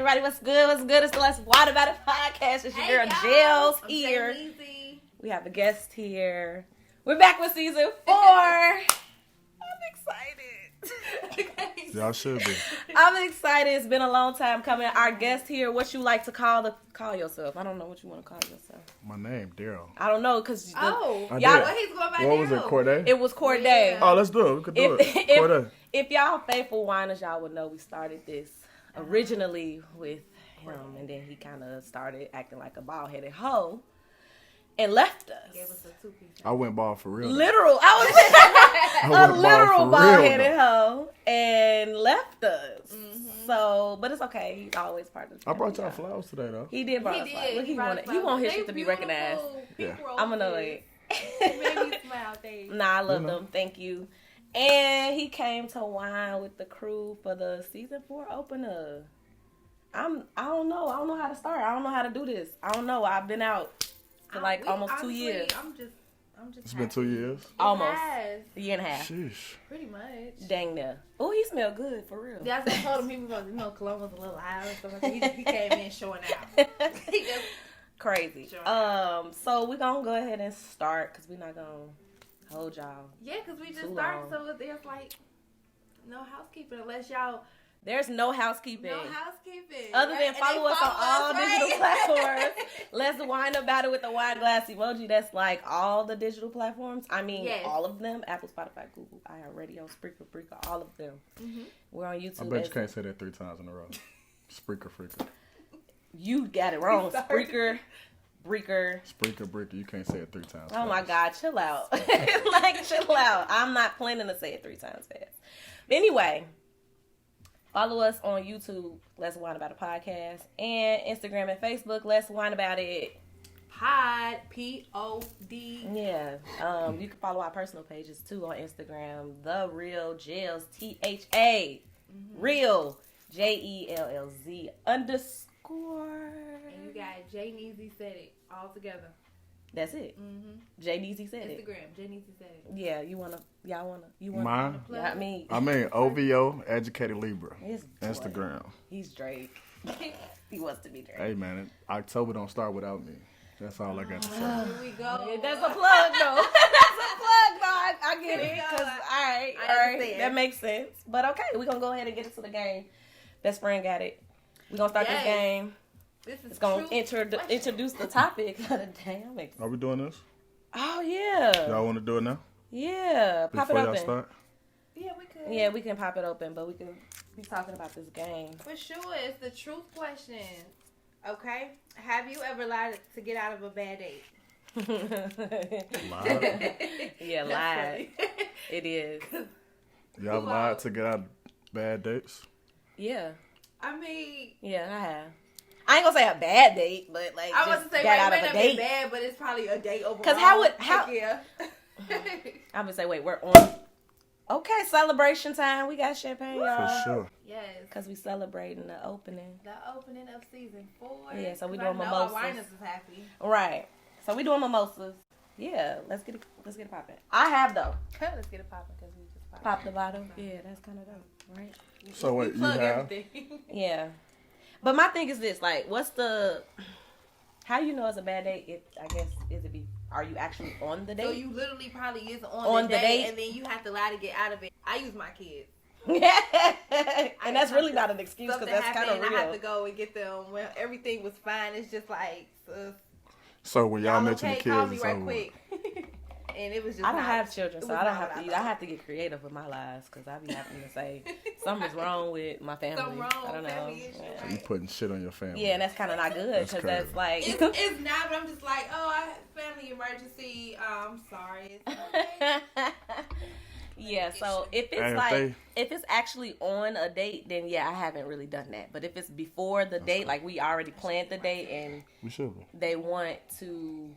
everybody? What's good? What's good? It's the Let's Wine About It podcast. It's your girl, Jill's here. We have a guest here. We're back with season 4. I'm excited. Y'all should be. I'm excited. It's been a long time coming. Our guest here, what you like to call yourself? I don't know what you want to call yourself. My name, Daryl. I don't know, because y'all. What he's going by What was it, Corday? It was Corday. Yeah. Oh, let's do it. We could do it. Corday. If y'all faithful whiners, y'all would know we started this originally with him, and then he kind of started acting like a bald-headed hoe and left us. Gave us a 2-piece. I went bald for real. Literal. I was a literal bald-headed hoe and left us. Mm-hmm. So, but it's okay. He's always part of the family. I brought y'all flowers today, though. He did bring us flowers. Look, he want his shit to be recognized. Yeah. I'm annoyed. It made me smile, Dave. Nah, I love them. Thank you. And he came to wine with the crew for the season 4 opener. I don't know how to start. I don't know how to do this. I don't know. I've been out for almost 2 years. I'm just It's been 2 years? Almost. A year and a half. Sheesh. Pretty much. Dang near. Oh, he smelled good, for real. Yeah, I told him he was going to, cologne was a little high or something. He came in showing out. Crazy. So we're going to go ahead and start because we're not going to hold y'all. Yeah, because we just started, so there's no housekeeping unless y'all... There's no housekeeping. No housekeeping. Other than follow us on all digital platforms. Let's wine about it with the wine glass emoji. That's all the digital platforms. I mean, all of them. Apple, Spotify, Google, iHeartRadio, Spreaker, all of them. Mm-hmm. We're on YouTube. I bet you can't say that 3 times in a row. Spreaker. You got it wrong. Spreaker. Spreaker. You can't say it 3 times. Oh my God, chill out. Chill out. I'm not planning to say it 3 times fast. But anyway, follow us on YouTube, Let's Wine About It Podcast, and Instagram and Facebook, Let's Wine About It Pod, P-O-D. Yeah. You can follow our personal pages too on Instagram, The Real Jills, THA, Real, JELLZ _. And you got J Neezy Said It all together. That's it. J Neezy Said It. Instagram, J Neezy Said It. Yeah, you wanna mine? Yeah, I mean OVO, Educated Libra. Instagram. He's Drake. He wants to be Drake. Hey man, October don't start without me. That's all I got to say. Here we go. Yeah, that's a plug though. I get it. All right. That makes sense. But okay, we're gonna go ahead and get into the game. Best friend got it. We're gonna start this game. It's going to introduce the topic. Damn. Are we doing this? Oh, yeah. Y'all want to do it now? Yeah. Pop it open. Before y'all start? Yeah, we could. Yeah, we can pop it open, but we can be talking about this game. For sure. It's the truth question. Okay? Have you ever lied to get out of a bad date? Lied? Yeah, lied. It is. Y'all lied to get out of bad dates? Yeah. I mean... Yeah, I have. I ain't gonna say a bad date, but I was to say, it might not be bad, but it's probably a date overall. Because yeah. I'm gonna say, wait, we're on. Okay, celebration time. We got champagne, y'all. For sure. Yes. Because we celebrating the opening. The opening of season 4. Yeah, so we doing mimosas. Our winers is happy. Right. So we doing mimosas. Yeah, let's get it popping. I have though. Let's get it popping because we just popped the bottle. Yeah, that's kind of dope, right? So what you have? Everything. Yeah. But my thing is this, how you know it's a bad date? Are you actually on the date? So you literally probably is on the date, and then you have to lie to get out of it. I use my kids. And that's really not an excuse because that's kind of real. I have to go and get them when everything was fine. It's just so when y'all mention the kids, call me right quick. And it was just I don't have children, so I don't have to. I have to get creative with my lies because I be having to say something's wrong with my family. Something wrong. I don't know. So you putting shit on your family. Yeah, and that's kind of not good because that's it's not. But I'm just like, I had family emergency. I'm sorry. It's okay. Yeah. So if it's actually on a date, then yeah, I haven't really done that. But if it's before the date, we already planned the date and we should be. They want to.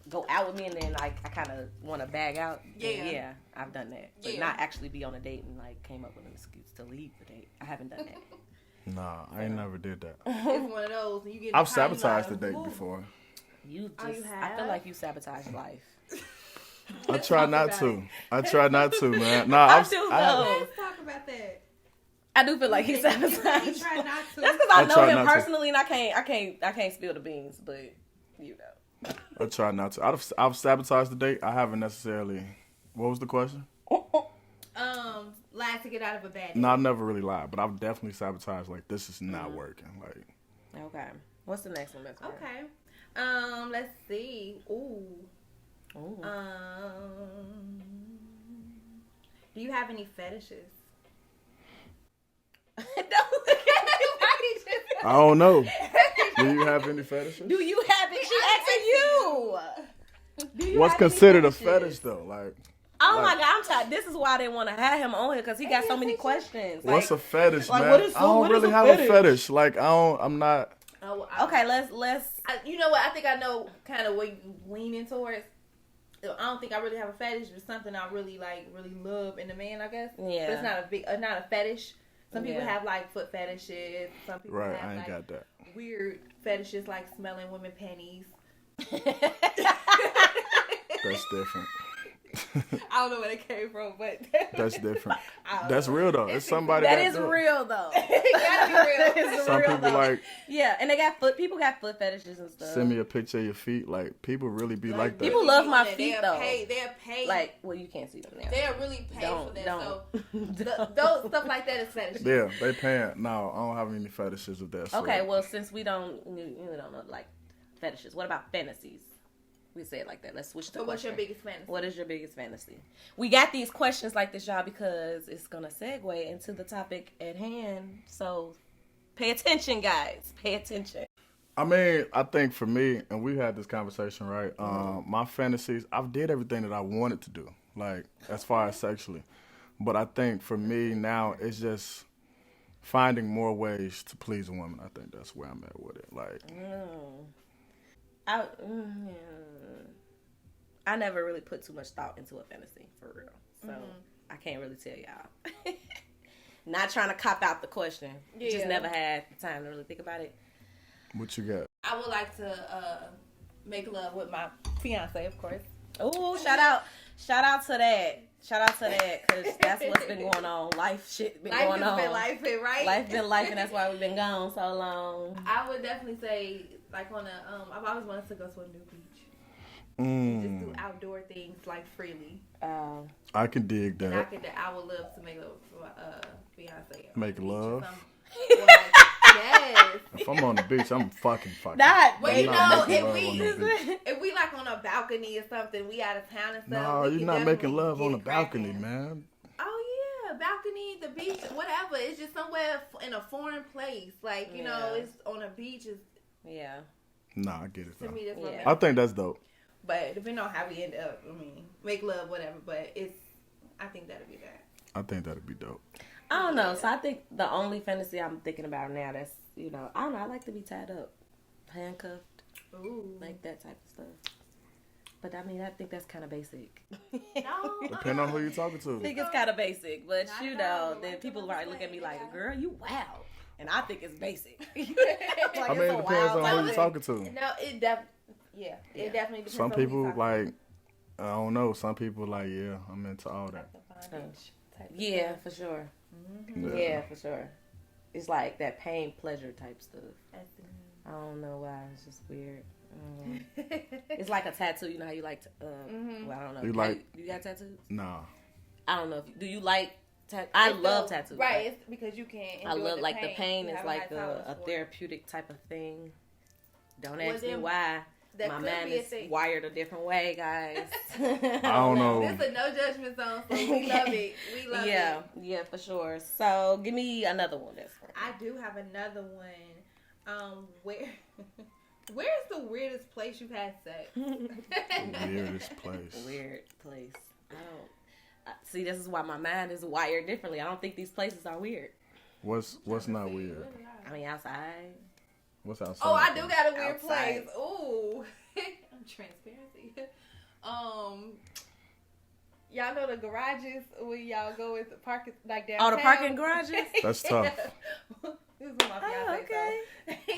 Go out with me and then I kind of want to bag out. Yeah, I've done that. But not actually be on a date and came up with an excuse to leave the date. I haven't done that. Nah, I ain't never did that. It's one of those. You get I've sabotaged the date before. You I feel like you sabotage life. I try not to. Man. Nah, Let's talk about that. I do feel like he's sabotaged. He tried not to. That's because I know him personally, and I can't spill the beans. But you know, I try not to. I've sabotaged the date. I haven't necessarily. What was the question? Lied to get out of a bad date. No, I've never really lied, but I've definitely sabotaged. Like, this is not working. Like, okay. What's the next one? Okay. Let's see. Ooh. Do you have any fetishes? Don't look at me. I don't know. Do you have any fetishes? Do you have it? She asking you. What's considered a fetish though? Like. Oh my God, I'm tired. This is why I didn't want to have him on here because he got so many questions. What's a fetish, man? I don't really have a fetish. Like I'm not. Okay, let's. You know what? I think I know kind of what you leaning towards. I don't think I really have a fetish, but something I really love in a man, I guess. Yeah. But it's not a fetish. Some people have like foot fetishes. Some people have I ain't like got that. weird fetishes like smelling women panties. That's different. I don't know where it came from, but that's different. That's real though. It's somebody that is real though. It gotta be real. Some people though. like and they got people got foot fetishes and stuff. Send me a picture of your feet. Like people really be like that. People love my feet though. They're paid. Like, well, you can't see them now. They're really paid for that. Don't. So those stuff like that is fetishes. Yeah, they paying. No, I don't have any fetishes of that. Okay, well, since we don't know like fetishes, what about fantasies? We say it like that. Let's switch the question. What's your biggest fantasy? What is your biggest fantasy? We got these questions like this, y'all, because it's going to segue into the topic at hand. So pay attention, guys. Pay attention. I mean, I think for me, and we had this conversation, right? My fantasies, I've did everything that I wanted to do, like as far as sexually. But I think for me now, it's just finding more ways to please a woman. I think that's where I'm at with it. Like, I never really put too much thought into a fantasy, for real. So I can't really tell y'all. Not trying to cop out the question. Yeah. Just never had the time to really think about it. What you got? I would like to make love with my fiance, of course. Oh, shout out to that. Shout out to that, because that's what's been going on. Life shit been going on. Life been right? Life been life, and that's why we've been gone so long. I would definitely say, like, on a, I've always wanted to go to a new beach. Just do outdoor things, like, freely. I can dig that. And I would love to make love with my fiance. Make love? Yes. If I'm on the beach, I'm fucking. Well, you know, if we like on a balcony or something, we out of town and stuff. No, you're not making love on a balcony, man. Oh yeah, balcony, the beach, whatever. It's just somewhere in a foreign place. Like, you know, it's on a beach. Yeah. Nah, I get it though. To me, that's what I think that's dope. But depending on how we end up, I mean, make love, whatever. But I think that'd be that. I think that'd be dope. I don't know. So I think the only fantasy I'm thinking about now that's, I don't know. I like to be tied up, handcuffed, like that type of stuff. But I mean, I think that's kind of basic. No. Depending on who you're talking to. I think it's kind of basic. But then people might look at me like, girl, you wow. And I think it's basic. Like, I mean, it depends on who you're talking to. No, it definitely depends. Some people like, I don't know. Some people like, yeah, I'm into all that. Yeah, for sure. Mm-hmm. Yeah, for sure. It's like that pain pleasure type stuff. I don't know why. It's just weird. It's like a tattoo. You know how you like to, well, I don't know. You got tattoos? Nah. I don't know. Do you like tattoos? I love tattoos. Right. It's because you can't enjoy I love, the like, pain. the pain is like a therapeutic type of thing. Don't ask me why. My mind is wired a different way, guys. I don't know. This is a no judgment zone, so we love it. We love it. Yeah, for sure. So give me another one. I do have another one. Where's the weirdest place you've had sex? Weirdest place. Weird place. I don't. See, this is why my mind is wired differently. I don't think these places are weird. What's not weird? I mean, outside. What's outside? Oh, I do got a weird place. Ooh. Transparency. Y'all know the garages where y'all go with the parking, like downtown? Oh, the parking garages? That's tough. This is my fiance. Okay.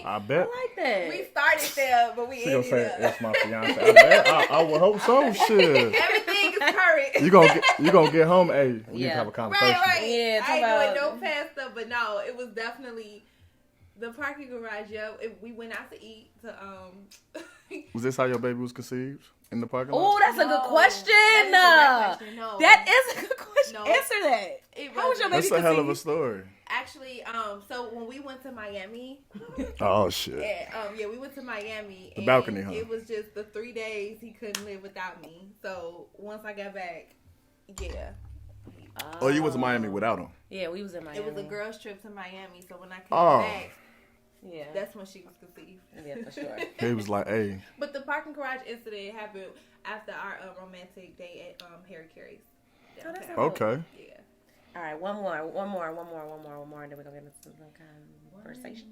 I bet. I like that. We started there, but we ended say up. it's my fiance. I bet. I would hope so. Shit. Everything is current. You gonna get home. Hey, we need to have a conversation. Right. Yeah, I ain't doing no past stuff, but no, it was definitely the parking garage. Yeah, we went out to eat. Was this how your baby was conceived? In the parking lot? Oh, that's a good question. No. That is a good question. No. Answer that. How was your baby That's a hell of a story. Actually, so when we went to Miami. Oh, shit. We went to Miami. The balcony, huh? It was just the 3 days he couldn't live without me. So once I got back, yeah. Oh, you went to Miami without him? Yeah, we was in Miami. It was a girls' trip to Miami. So when I came back. Yeah, that's when she was conceived. Yeah, for sure. He was like, "Hey." But the parking garage incident happened after our romantic day at Harry Carey's. Okay. Yeah. All right, one more, and then we're gonna get into some conversation.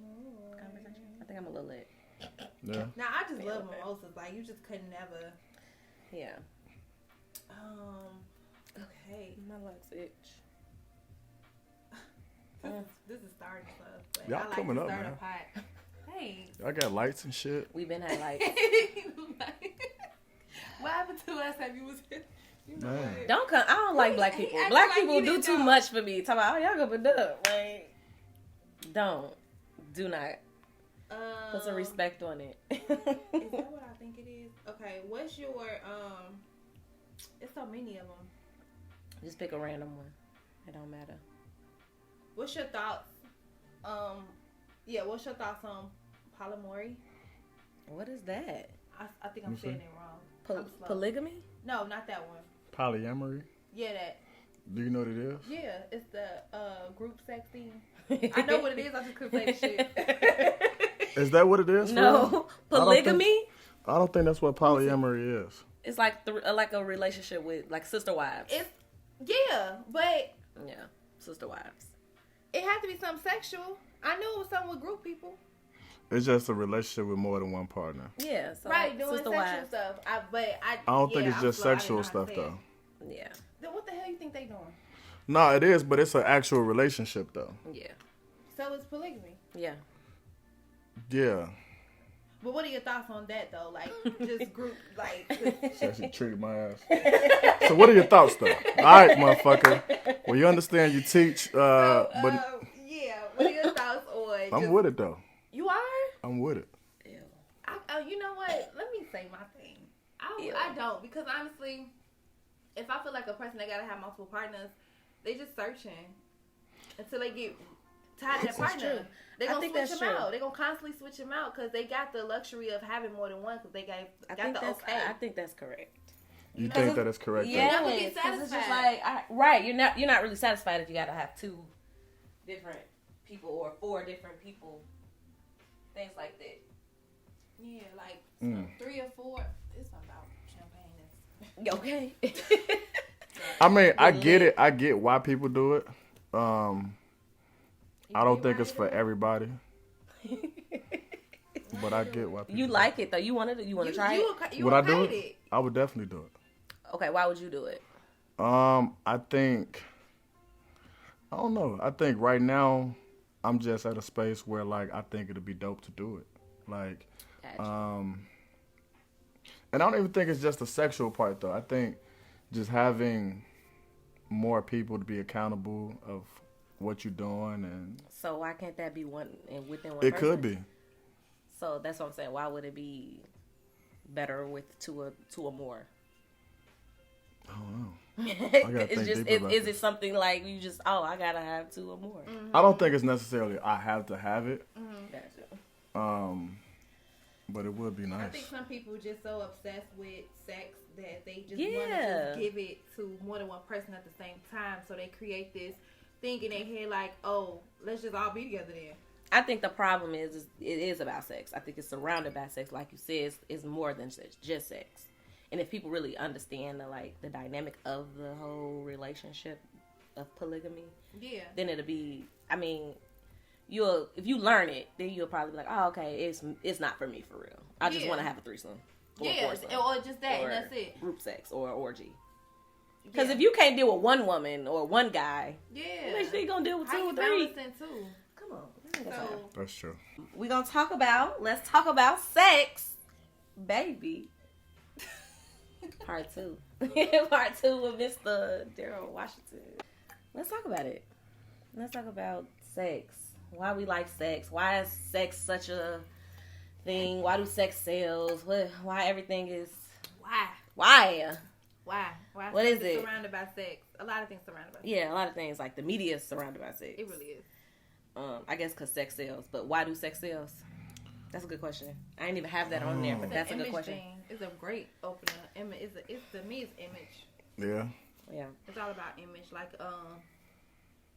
I think I'm a little lit. Yeah. Now I just love mimosas. Like you just could never. Yeah. Okay. My legs itch. This is starting stuff. But Y'all I like coming to up, start man. a pot. Hey. Y'all got lights and shit. We've been had lights. What happened to us? Have you was? You know what? Don't come. I don't like black people. Black people do too much for me. Talk about y'all gonna be done. Like, do not. Put some respect on it. Is that what I think it is? Okay. What's your It's so many of them. Just pick a random one. It don't matter. What's your thoughts? What's your thoughts on polyamory? What is that? I think I'm saying it wrong. Polygamy? No, not that one. Polyamory? Yeah, that. Do you know what it is? Yeah, it's the group sex thing. I know what it is. I just couldn't say the shit. Is that what it is? No, polygamy. I don't think that's what polyamory is. It's like like a relationship with like sister wives. But sister wives. It had to be something sexual. I knew it was something with group people. It's just a relationship with more than one partner. Yeah, so right, doing sister sexual wives. stuff. I don't think it's just sexual stuff though. Yeah. Then what the hell you think they doing? No, it is, but it's an actual relationship though. Yeah. So it's polygamy. Yeah. Yeah. But what are your thoughts on that though? Like just group like. She actually treated my ass. So what are your thoughts though? All right, motherfucker. Well, you understand you teach, but what are your thoughts on? I'm with it though. You are? I'm with it. Ew. You know what? Let me say my thing. I don't, because honestly, if I feel like a person that gotta have multiple partners, they just searching until they get tired of their partner. They're gonna switch them out. They're gonna constantly switch them out because they got the luxury of having more than one because they got the okay. I think that's correct. You think that is correct? Yeah, never get satisfied. It's just like right. You're not really satisfied if you gotta have 2 different people or 4 different people. Things like that. Yeah, like 3 or 4. It's something about champagne. Okay. I mean, I get it. I get why people do it. I don't think it's for everybody. But I get why people You like it though. You want to try it? Would I do it? I would definitely do it. Okay, why would you do it? I think I don't know. I think right now I'm just at a space where like I think it'd be dope to do it. Like Gotcha. and I don't even think it's just the sexual part though. I think just having more people to be accountable of what you're doing and so why can't that be one and within one it person? could be. So that's what I'm saying. Why would it be better with two or more? I don't know. It's just is it something like you just I gotta have 2 or more? Mm-hmm. I don't think it's necessarily I have to have it. Gotcha. But it would be nice. I think some people just so obsessed with sex that they just want to just give it to more than one person at the same time. So they create this thing in their head like, oh, let's just all be together then. I think the problem is it is about sex. I think it's surrounded by sex. Like you said, it's more than just sex. And if people really understand the dynamic of the whole relationship of polygamy, then it'll be. I mean, if you learn it, then you'll probably be like, oh, okay, it's not for me for real. I just want to have a threesome, or just that, and that's it. Group sex or orgy. Because if you can't deal with one woman or one guy, what you gonna deal with 2 or 3? Come on. That's true. Let's talk about sex, baby. Part 2. Part 2 with Mr. Daryl Washington. Let's talk about it. Let's talk about Sex. Why we like sex? Why is sex such a thing? Why do sex sells? Why everything is... Why? What is it? Surrounded by sex. A lot of things surrounded by sex. Yeah, a lot of things. Like the media is surrounded by sex. It really is. I guess because sex sells. But why do sex sells? That's a good question. I didn't even have that on there, but that's a good question. It's a great opener. It's to me, it's image. Yeah. It's all about image. Like,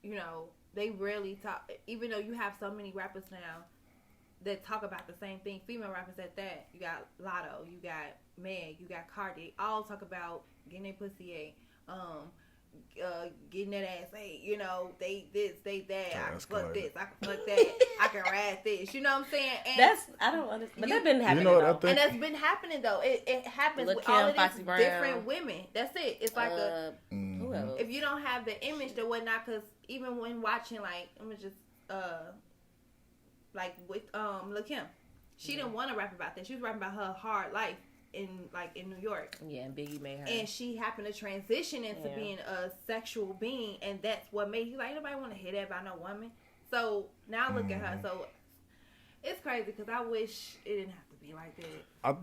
you know, they rarely talk. Even though you have so many rappers now that talk about the same thing, female rappers at that. You got Lotto, you got Meg, you got Cardi. All talk about getting their pussy getting that ass ate. You know, they this, they that. I can fuck this, I can fuck that. I can ride this. You know what I'm saying? And I don't understand. But that's been happening. You know what I think? And that's been happening though. It happens with all of these different women. That's it. It's like if you don't have the image or whatnot, because even when watching, like, I'm just like with Lil' Kim, she didn't want to rap about that. She was rapping about her hard life in New York. Yeah, and Biggie made her. And she happened to transition into being a sexual being, and that's what made you like, nobody want to hear that about no woman. So now look at her. So it's crazy because I wish it didn't have to be like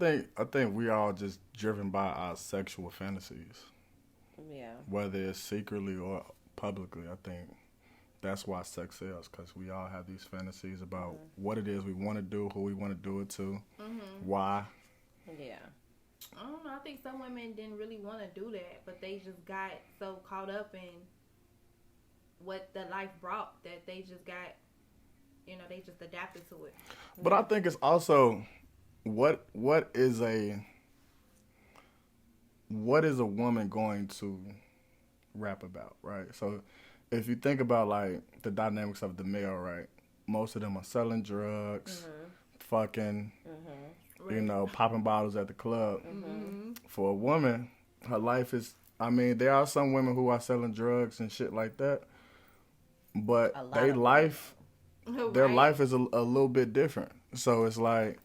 that. I think we all just driven by our sexual fantasies. Yeah. Whether it's secretly or publicly, I think that's why sex sells, because we all have these fantasies about what it is we want to do, who we want to do it to, why. Yeah. I don't know. I think some women didn't really want to do that, but they just got so caught up in what the life brought that they just got, you know, they just adapted to it. But I think it's also what is a woman going to rap about, right? So if you think about like the dynamics of the male, right, most of them are selling drugs, fucking, you know, popping bottles at the club. For a woman, her life is, I mean, there are some women who are selling drugs and shit like that, but their life is a little bit different. So it's like,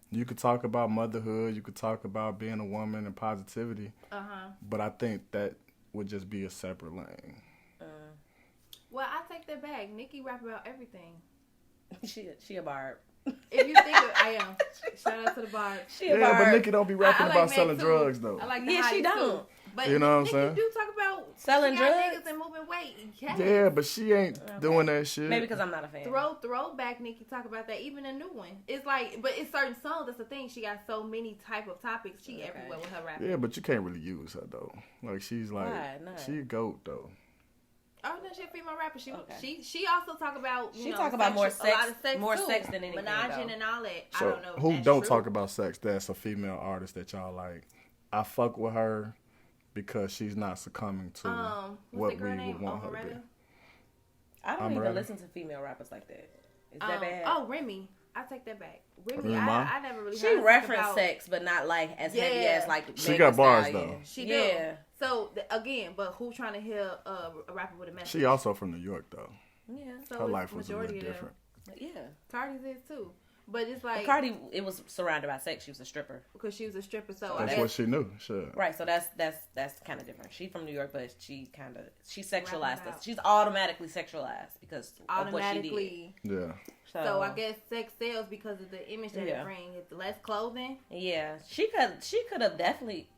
you could talk about motherhood, you could talk about being a woman and positivity, but I think that would just be a separate lane. Well, I take that back. Nicki rap about everything. She a barb. If you think of, I am. Shout out to the barb. She a barb. But Nicki don't be rapping like about Meg selling too. drugs though. I like she don't. Too. But you know what I'm Nicki saying? do talk about selling drugs niggas and moving weight. Yeah, but she ain't doing that shit. Maybe because I'm not a fan. Throwback Nicki talk about that. Even a new one. It's like, but it's certain songs. That's the thing. She got so many type of topics. She everywhere with her rapping. Yeah, but you can't really use her though. Like she's like she a goat though. Oh no, she a female rapper. She also talk about talk about more sex, a lot of sex more too. sex than anything. Menaging and all that. So I don't know. Who don't talk about sex? That's a female artist that y'all like. I fuck with her because she's not succumbing to what we would want her to be. I don't even listen to female rappers like that. Is that bad? Oh, Remy. I take that back. Remy, I never really. She referenced sex, but not like as heavy as like. She got bars though. She do. So again, but who trying to hear a rapper with a message? She also from New York though. Yeah. So her life was a little different. Yeah. Cardi's is too. But it's like Cardi, it was surrounded by sex. She was a stripper because she was a stripper. So that's what she knew. Sure. Right. So that's kind of different. She's from New York, but she sexualized us. She's automatically sexualized because of what she did. Yeah. So I guess sex sells because of the image that it brings. It's less clothing. Yeah. She could have definitely.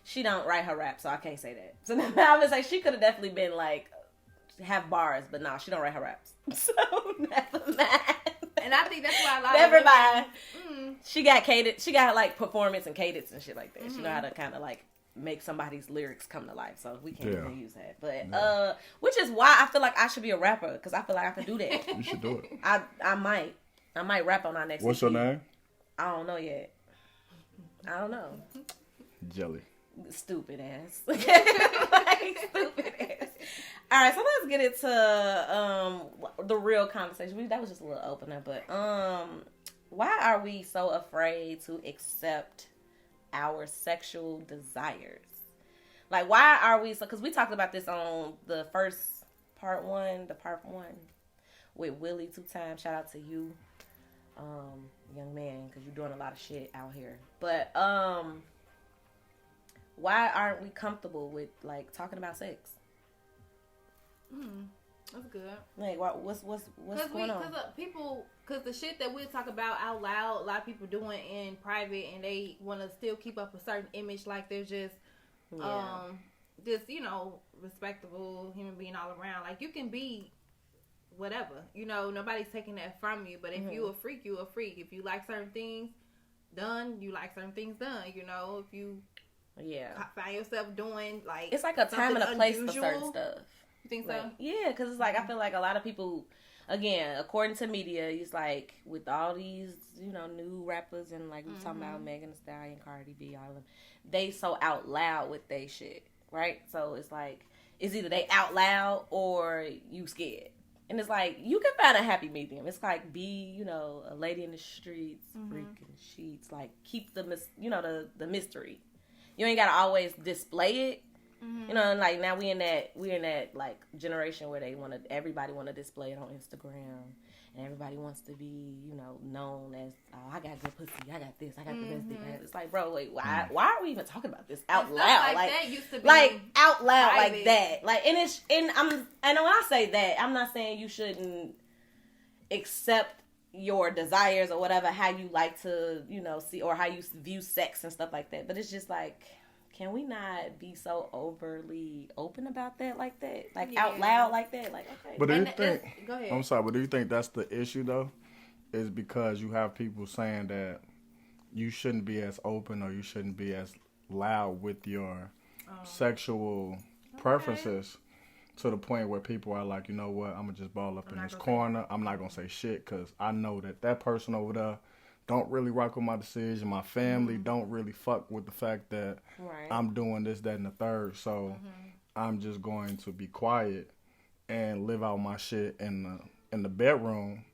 She don't write her rap, so I can't say that. So I would say she could have definitely been like have bars, but no, she don't write her raps. So never mind. And I think that's why a lot never of mind. She got cadence. She got like performance and cadence and shit like that. She know how to kind of like make somebody's lyrics come to life. So we can't even use that. But which is why I feel like I should be a rapper because I feel like I can do that. You should do it. I might rap on our next. What's your name? I don't know yet. I don't know. Jelly. Stupid ass. Like, stupid ass. All right, so let's get into the real conversation. That was just a little opener, but why are we so afraid to accept our sexual desires? Like, why are we so? Because we talked about this on the first part one with Willie 2 times. Shout out to you, young man, because you're doing a lot of shit out here. But why aren't we comfortable with like talking about sex? That's good. Like, what's going on? Because the shit that we talk about out loud, a lot of people doing in private, and they want to still keep up a certain image, like they're just, respectable human being all around. Like, you can be whatever, nobody's taking that from you. But if you a freak, you a freak. If you like certain things done, you like certain things done. If you find yourself doing like it's like a time and a place for certain stuff. You think like, so? Yeah, because it's like I feel like a lot of people, again, according to media, it's like with all these new rappers and like we talking about Megan Thee Stallion, Cardi B, all of them, they so out loud with they shit, right? So it's like it's either they out loud or you scared. And it's like, you can find a happy medium. It's like, be, a lady in the streets, freaking sheets. Like, keep the mystery. You ain't got to always display it. And like, now we're in that, like, generation where everybody want to display it on Instagram. And everybody wants to be, known as, oh, I got good pussy. I got this. I got the best dick. It's like, bro, wait, why are we even talking about this out loud? Like that used to be like out loud private. like that. Like, and when I say that, I'm not saying you shouldn't accept your desires or whatever, how you like to, see, or how you view sex and stuff like that. But it's just like, can we not be so overly open about that like that? Like out loud like that? Like, okay. But do you think, go ahead. I'm sorry, but do you think that's the issue though? Is because you have people saying that you shouldn't be as open or you shouldn't be as loud with your sexual preferences to the point where people are like, you know what, I'm going to just ball up in this corner. I'm not going to say shit because I know that person over there don't really rock with my decision. My family don't really fuck with the fact that I'm doing this, that, and the third. So I'm just going to be quiet and live out my shit in the bedroom.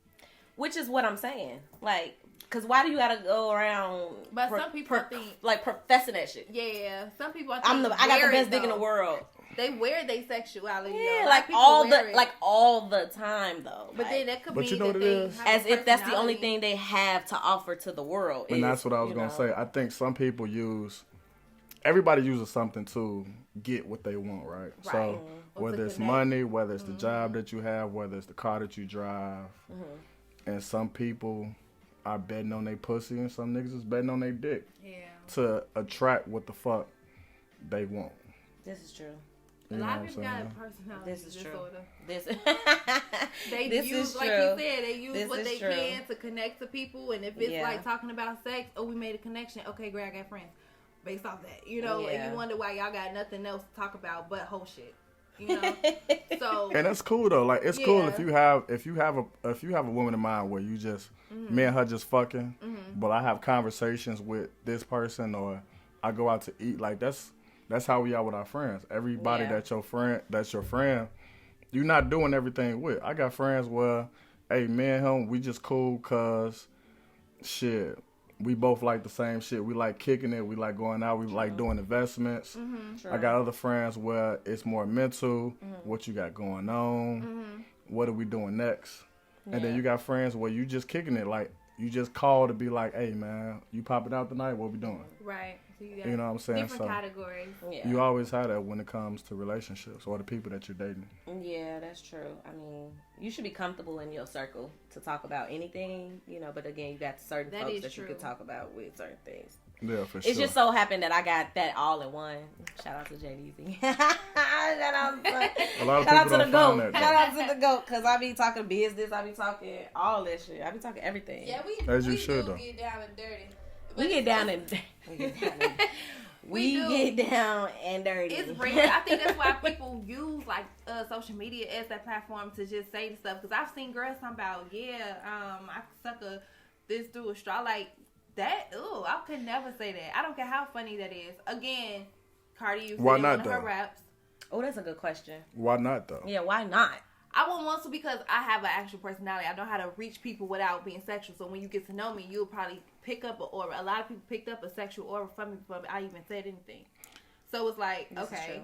Which is what I'm saying. Like, because why do you got to go around some people think, like professing that shit? Yeah. Some people think I got the best dick in the world. They wear their sexuality. Yeah, like all the time though. But then that could be you know that what it is? As if that's the only thing they have to offer to the world. And that's what I was gonna say. I think some people everybody uses something to get what they want, right? So whether it's money, whether it's the job that you have, whether it's the car that you drive, and some people are betting on their pussy and some niggas is betting on their dick to attract what the fuck they want. This is true. A lot of people got a personality disorder. They this use, is like true. you said, they use this what they true. can to connect to people. And if it's like talking about sex, we made a connection. Okay, great, I got friends. Based off that, and you wonder why y'all got nothing else to talk about but whole shit. So and that's cool though. Like it's cool if you have a woman in mind where you just me and her just fucking, but I have conversations with this person or I go out to eat. Like that's how we are with our friends. Everybody that's your friend, you're not doing everything with. I got friends where, hey, me and him, we just cool cause shit. We both like the same shit. We like kicking it. We like going out. We like doing investments. I got other friends where it's more mental. What you got going on? What are we doing next? And then you got friends where you just kicking it. Like, you just call to be like, hey, man, you popping out tonight? What we doing? Right. So you know what I'm saying? Different categories. Yeah. You always have that when it comes to relationships or the people that you're dating. Yeah, that's true. I mean, you should be comfortable in your circle to talk about anything, but again, you got certain folks that you can talk about with certain things. Yeah, for sure. It just so happened that I got that all in one. Shout out to JDZ. Shout out to the GOAT. Shout out to the GOAT, because I be talking business. I be talking all that shit. I be talking everything. Yeah, we should, though. Get down and dirty. We get down and dirty. It's rare. I think that's why people use like social media as that platform to just say the stuff. Because I've seen girls talking about, I suck this through a straw. Like that. Ooh, I could never say that. I don't care how funny that is. Again, Cardi used to in one of her raps. Oh, that's a good question. Why not though? Yeah, why not? I won't want to because I have an actual personality. I know how to reach people without being sexual. So when you get to know me, you'll probably pick up an aura. A lot of people picked up a sexual aura from me before I even said anything. So it's like, okay,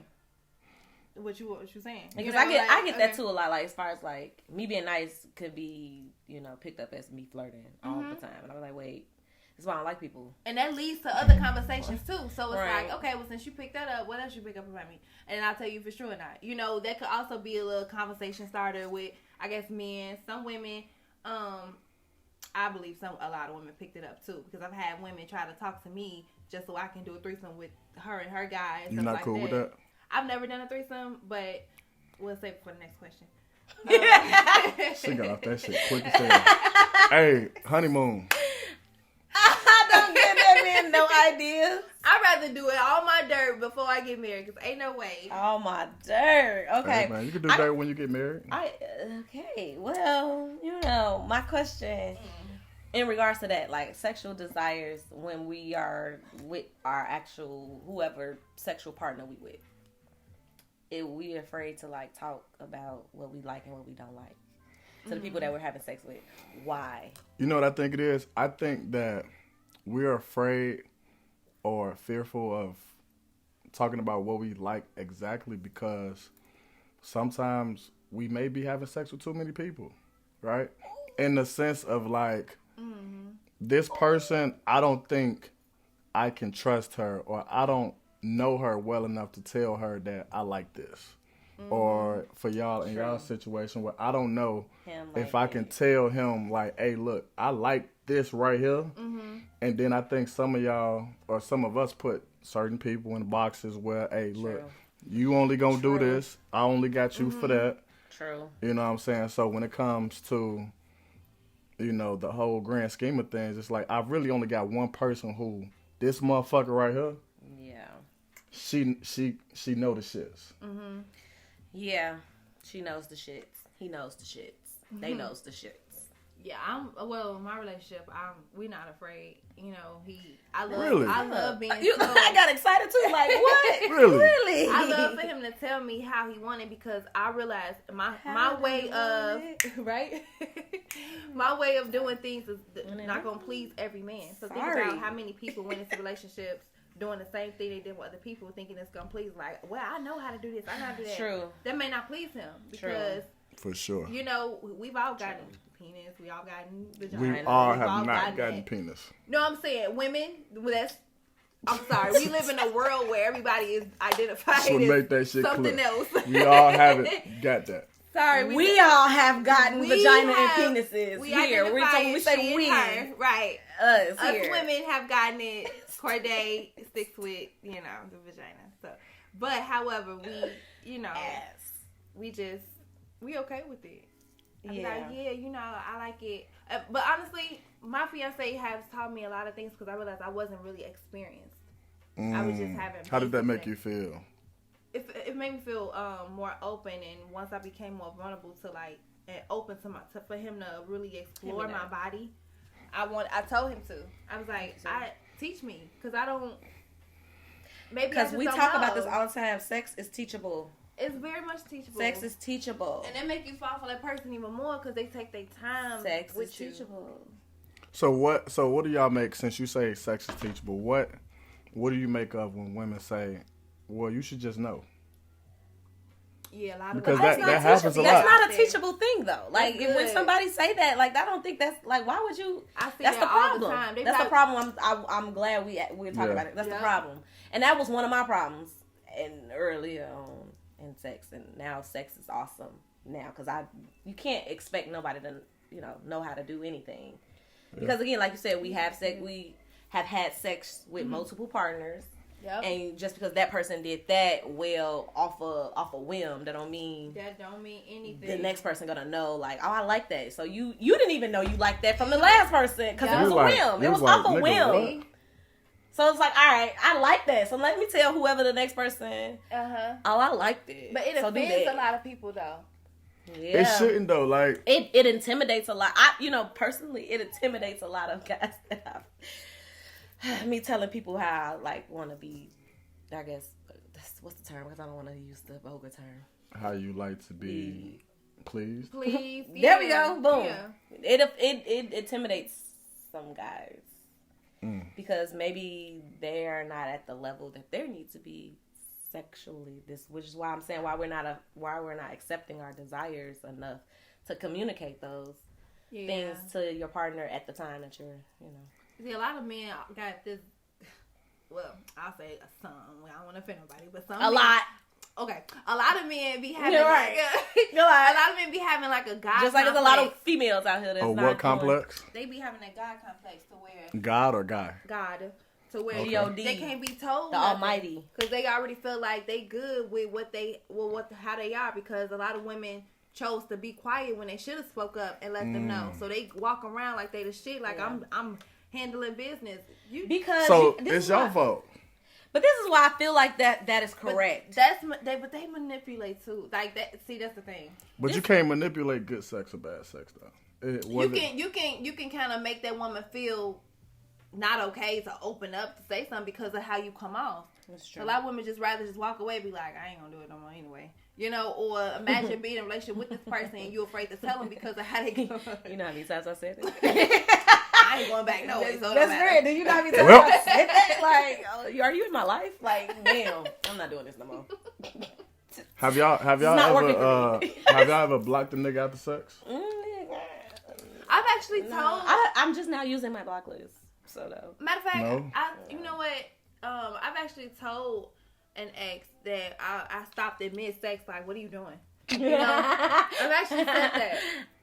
what you saying? Because I get that too a lot. Like as far as like me being nice could be picked up as me flirting all the time, and I'm like, wait. That's why I don't like people. And that leads to other conversations too. So it's right. like, okay, well, since you picked that up, what else you pick up about me? And I'll tell you if it's true or not. You know, that could also be a little conversation starter with, I guess, men. Some women, I believe a lot of women picked it up too, because I've had women try to talk to me just so I can do a threesome with her and her guy. And You're not cool with that? I've never done a threesome, but we'll save it for the next question. She got off that shit quick as hell. Hey, honeymoon. I don't give that man no ideas. I'd rather do it all my dirt before I get married, because ain't no way. All my dirt. Okay. Hey, man, you can do dirt when you get married. Okay. Well, you know, my question in regards to that, like sexual desires when we are with our actual, whoever sexual partner we with. If we afraid to like talk about what we like and what we don't like to the people that we're having sex with. Why? You know what I think it is? I think that we're afraid or fearful of talking about what we like exactly because sometimes we may be having sex with too many people, right? In the sense of like, this person, I don't think I can trust her, or I don't know her well enough to tell her that I like this. Or for y'all in y'all situation where I don't know if I can tell him like, hey, look, I like this right here. And then I think some of y'all or some of us put certain people in boxes where, hey, look, you only gonna do this. I only got you for that. True. You know what I'm saying? So when it comes to, you know, the whole grand scheme of things, it's like I've really only got one person who, this motherfucker right here, she know the shits. Yeah, she knows the shits. He knows the shits. They knows the shits. Yeah, in my relationship, we're not afraid. You know, I love being told. I got excited too, like, what? Really? I love for him to tell me how he wanted, because I realized my way of, right? My way of doing things is not going to please every man. So think about how many people went into relationships doing the same thing they did with other people, thinking it's going to please. Like, well, I know how to do this. I know how to do that. True. That may not please him, because... For sure. You know, we've all gotten penis. We all gotten vagina. We all have not gotten penis. No, I'm saying women. I'm sorry. We live in a world where everybody is identified so as make that shit something clear. else. We all haven't got that. Sorry, we all have gotten vagina and penises. We here. We say we. Her, right. Us here. Women have gotten it. Corday sticks with, you know, the vagina. So, but however, we okay with it. I'm like, you know, I like it. But honestly, my fiance has taught me a lot of things, because I realized I wasn't really experienced. I was just having. How did that make you feel? It made me feel more open, and once I became more vulnerable to like and open for him to really explore my body, I told him to. I was like, teach me, because I don't. Maybe because we talk about this all the time. Sex is teachable. It's very much teachable. Sex is teachable. And they make you fall for that person even more, because they take their time. Sex is teachable. So what do y'all make, since you say sex is teachable, what do you make of when women say, well, you should just know? Yeah, a lot of because that happens a lot. That's not a teachable thing, though. Like, when somebody say that, like, I don't think that's, like, why would you? That's the problem. That's the problem. I'm glad we're talking about it. That's the problem. And that was one of my problems earlier on in sex. And now sex is awesome now, because you can't expect nobody to, know how to do anything. Yeah. Because, again, like you said, we have had sex with multiple partners. Yep. And just because that person did that off a whim, that don't mean anything. The next person gonna know, like, oh, I like that. So you didn't even know you liked that from the last person, because it was a whim. It was off a whim. What? So it's like, all right, I like that. So let me tell whoever the next person. Oh, I liked it. But it offends a lot of people, though. Yeah. It shouldn't, though. Like, it intimidates a lot. Personally, it intimidates a lot of guys that I've. Me telling people how I want to be, I guess, what's the term? Because I don't want to use the vulgar term. How you like to be pleased? Please. There we go. Boom. Yeah. It intimidates some guys because maybe they are not at the level that they need to be sexually. Which is why I'm saying why we're not accepting our desires enough to communicate those things to your partner at the time that you're, See, a lot of men got this. Well, I'll say some. I don't want to offend nobody, but some. A lot. Okay, a lot of men be having You're right. a lot of men be having like a God just like complex. there's a lot of females out here that's not what complex? They be having a God complex to where God or guy? God to where G-O-D. they can't be told the Almighty because they already feel like they good with how they are because a lot of women chose to be quiet when they should have spoke up and let them know. So they walk around like they the shit. Like I'm handling business. It's your fault. But this is why I feel like that is correct. But they manipulate too. Like that. See, that's the thing. But you can't manipulate good sex or bad sex though. You can kind of make that woman feel not okay to open up to say something because of how you come off. That's true. A lot of women just rather just walk away, and be like, I ain't gonna do it no more anyway. You know, or imagine being in a relationship with this person and you're afraid to tell them because of how they go. You know how many times I said it? I ain't going back no way. So that's great. Do you know how many times I said that? Like, are you in my life? Like, damn, I'm not doing this no more. Have y'all ever blocked a nigga after sex? I've actually told. I'm just now using my block list. So though. Matter of fact, No. you know what? I've actually told an ex that I stopped at mid-sex. Like, what are you doing? You know, I've actually said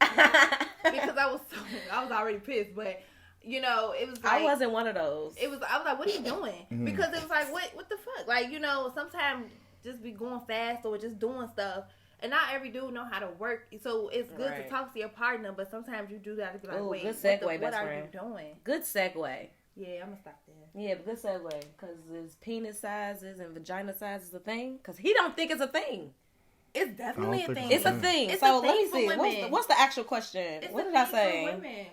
that because I was already pissed, but. You know, it was like... I wasn't one of those. I was like, what are you doing? Mm-hmm. Because it was like, what the fuck? Like, you know, sometimes just be going fast or just doing stuff. And not every dude know how to work. So it's good to talk to your partner, but sometimes you do that to be like, wait, good segue, what are you doing? Good segue. Yeah, I'm going to stop there. Yeah, but good segue. Because his penis sizes and vagina size is a thing. Because he don't think it's a thing. It's definitely a thing. It's a thing. It's so a let thing me see. What's the actual question? What did I say? For women.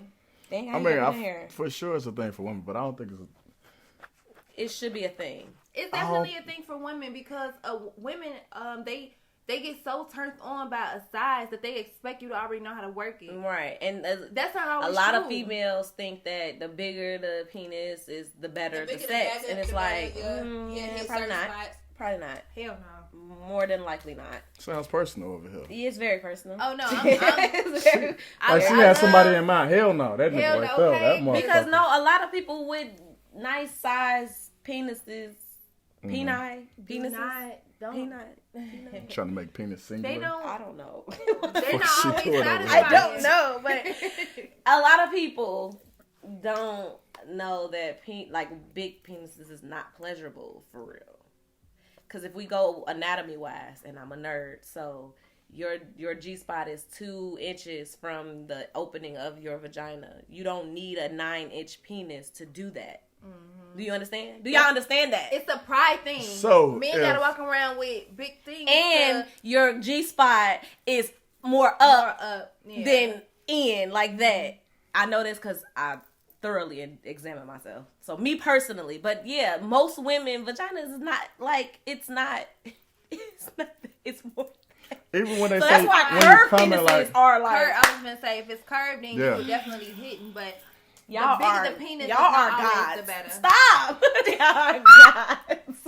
Dang, for sure it's a thing for women, but I don't think it should be a thing. It's definitely a thing for women because women, they get so turned on by a size that they expect you to already know how to work it. Right, and that's not always a lot true. Of females think that the bigger the penis is, the better the sex, bigger, and it's like, probably not. Spots. Probably not. Hell no. More than likely not. Sounds personal over here. Yeah, it's very personal. Oh no, she had somebody in mind. Hell no, that nigga right there. That motherfucker. Because a lot of people with nice size penises, penises. Trying to make penis singular. They don't. I don't know. They're not always satisfied. I don't know, but a lot of people don't know that big penises is not pleasurable for real. Because if we go anatomy-wise, and I'm a nerd, so your G-spot is 2 inches from the opening of your vagina. You don't need a 9-inch penis to do that. Mm-hmm. Do you understand? Do y'all understand that? It's a pride thing. So men gotta walk around with big things. And your G-spot is more up than in, like that. I know this because I thoroughly examine myself. So me personally, but yeah, most women vaginas is not like it's more. Even when they so say that's why curved penises are like. I was gonna say if it's curved, then you're definitely hitting. But y'all the penis y'all are gods. The better. Stop. Y'all are gods.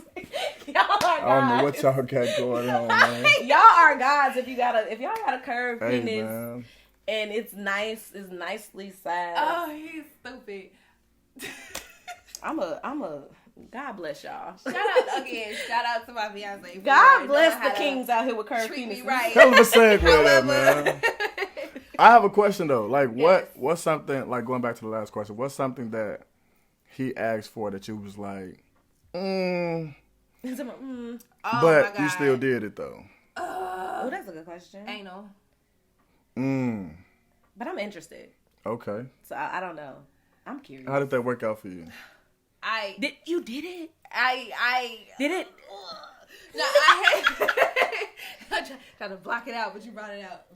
Y'all are gods. I don't know what y'all got going on, man. Y'all are gods if y'all got a curved penis. Man. And it's nicely sized. Oh, he's stupid. I'm a. God bless y'all. Shout out to my fiance. God bless the kings out here with curved penises. Right. Hell of a segue there, man. I have a question though. Like, what's something like going back to the last question? What's something that he asked for that you was like, Oh, but you still did it though? Oh, that's a good question. Ain't no. But I'm interested. Okay. So I don't know. I'm curious. How did that work out for you? You did it? I did it. No, I tried to block it out, but you brought it up.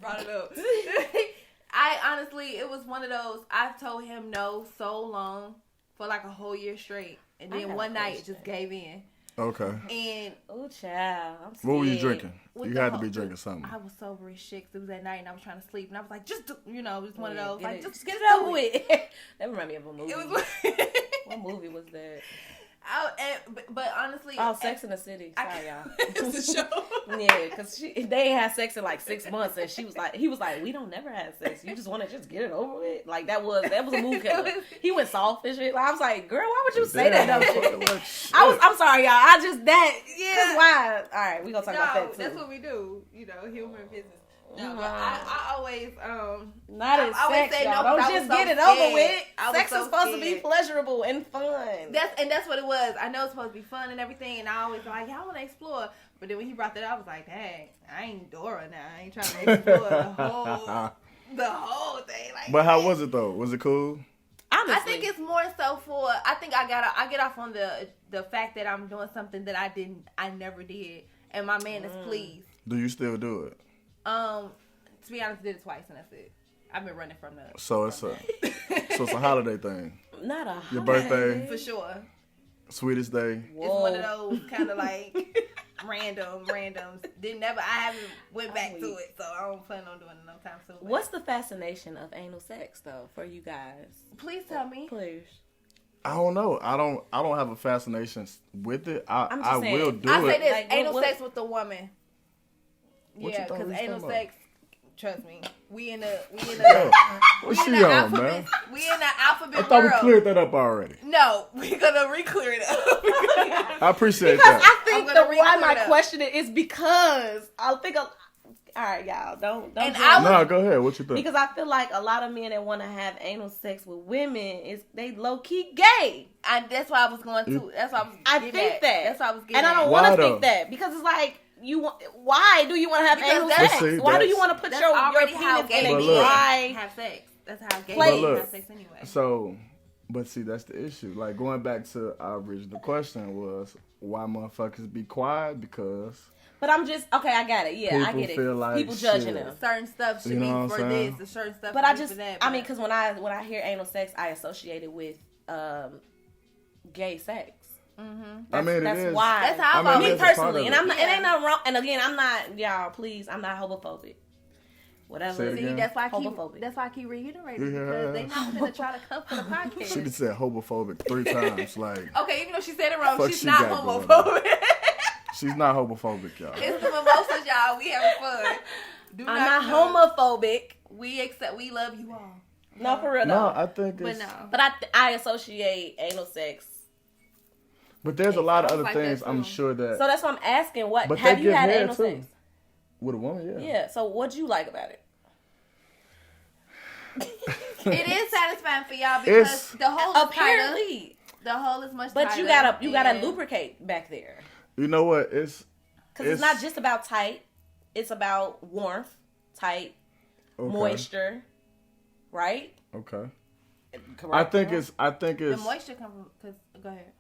I honestly, it was one of those. I've told him no so long for like a whole year straight, and then one night it just gave in. Okay. And child, I'm scared. What were you drinking? You had to be drinking something. I was sober as shit. It was at night, and I was trying to sleep, and I was like, just do, it was one of those, like, just get it over with. That reminded me of a movie. It was. What movie was that? But honestly, Sex in the City. Sorry, y'all. It's a show. Yeah, because they ain't had sex in like 6 months, and he was like, we don't never have sex. You just want to just get it over with. Like that was a mood killer. He went soft and shit. Like, I was like, girl, why would you say that dumb shit? I'm sorry, y'all. Why? All right, we gonna talk about that too. That's what we do. Humor and business. No, but I always not as sex, y'all. Don't just get it over with. Sex is supposed to be pleasurable and fun. That's what it was. I know it's supposed to be fun and everything, and I always like, y'all want to explore. But then when he brought that up, I was like, dang, I ain't Dora now. I ain't trying to explore the whole thing. Like, but how was it though? Was it cool? Honestly. I think it's more so for. I think I get off on the fact that I'm doing something that I never did, and my man is pleased. Do you still do it? To be honest, I did it twice and that's it. I've been running from the. So it's a holiday thing. Not a your birthday for sure. Sweetest day. Whoa. It's one of those kind of like randoms. I haven't went back to it, so I don't plan on doing it no time soon. What's the fascination of anal sex though for you guys? Please tell me. Please. I don't know. I don't have a fascination with it. I will do it. I say this: anal sex with a woman. Yeah, because anal sex. Trust me, we in the what's she on, man? We in the alphabet world. I thought we cleared that up already. No, we're gonna re-clear it up. I appreciate that. Because I think why my question is because I think all right, y'all don't. No, go ahead. What you think? Because I feel like a lot of men that want to have anal sex with women they low key gay. And that's why I was going to. That's why I think that. That's why I was getting. And I don't want to think that because it's like. Why do you want to have anal sex? Why do you want to put your penis in a guy have sex? That's how gay men have sex anyway. So, but see, that's the issue. Like going back to our original question was why motherfuckers be quiet because. But I'm just okay. I got it. Yeah, I get it. Like people judging them. Certain stuff should be for this, and certain stuff. But for that. I mean, because when I hear anal sex, I associate it with gay sex. Mm-hmm. That's why. That's how I me personally, and I'm not. It ain't nothing wrong. And again, I'm not, y'all. Please, I'm not homophobic. Whatever. See, that's why I keep reiterating because they not gonna try to come for the podcast. She just said homophobic 3 times. Like okay, even though she said it wrong, she's not homophobic. She's not homophobic, y'all. It's the mimosas, y'all. We having fun. I'm not homophobic. We love you all. No, for real. No, I think it's. But I associate anal sex. But there's a lot of other things I'm sure that. So that's why I'm asking. What but have you had anal sex with a woman? Yeah. Yeah. So what'd you like about it? It is satisfying for y'all because the hole is apparently the hole is much. But tighter you gotta lubricate back there. You know what? It's not just about tight. It's about warmth, tight, moisture, right? Okay. Correct. I think it's the moisture comes from. Cause go ahead.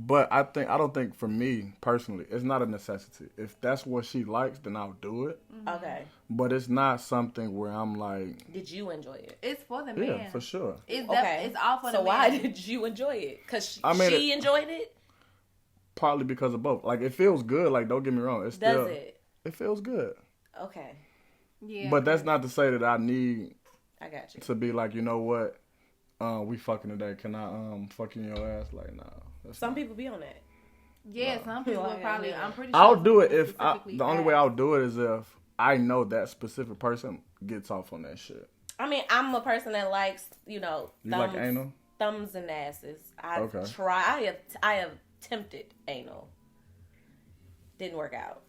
But I don't think for me personally, it's not a necessity. If that's what she likes, then I'll do it. Okay. But it's not something where I'm like. Did you enjoy it? It's for the man. Yeah, for sure. It's all for the man. So why did you enjoy it? Because she enjoyed it? Partly because of both. Like, it feels good. Like, don't get me wrong. Does it? It feels good. Okay. Yeah. But that's not to say that I need. I got you. To be like, you know what? We fucking today. Can I fuck in your ass? Like, nah. Some people be on that. Yeah, some people will probably. I'm pretty sure. I'll do it if the only way I'll do it is if I know that specific person gets off on that shit. I mean, I'm a person that likes, you like anal? Thumbs and asses. I have attempted anal. Didn't work out.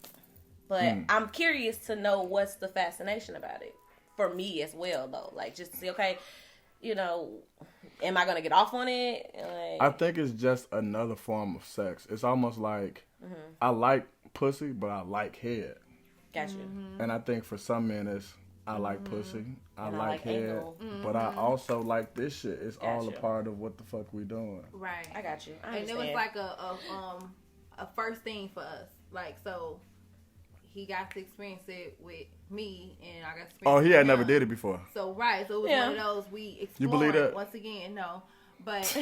But I'm curious to know what's the fascination about it for me as well, though. Like, just to see, okay. Am I gonna get off on it? I think it's just another form of sex. It's almost like I like pussy, but I like head. Gotcha. And I think for some men, it's I like pussy, I like head, but I also like this shit. It's all a part of what the fuck we doing. Right. I got you. And it was like a first thing for us. Like, so he got to experience it with me, and I got to experience it with he had him. never did it before. So, right. So, it was one of those we explored. You believe that? Once again, no. But,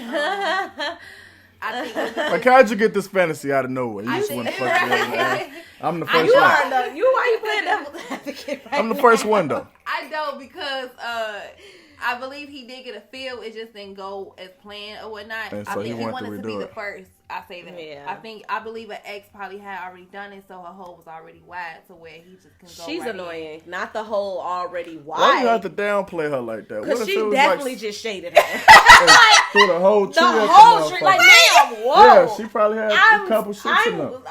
I think it was like, how'd you get this fantasy out of nowhere? You just want to fuck me. I'm the first one. Why you playing devil's advocate right I'm the first one, though. I know because I believe he did get a feel. It just didn't go as planned or whatnot. And so I think he he wanted wanted to to be redo the it. first. I say that. Yeah. I believe an ex probably had already done it, so her hole was already wide to where he just can go. She's right annoying. Not the hole already wide. Why you have to downplay her like that? Because What if she it was definitely like, just shaded her. through the whole tree. The at the whole tree. Like, motherfucker. damn, whoa. Yeah, she probably had a couple shits in her.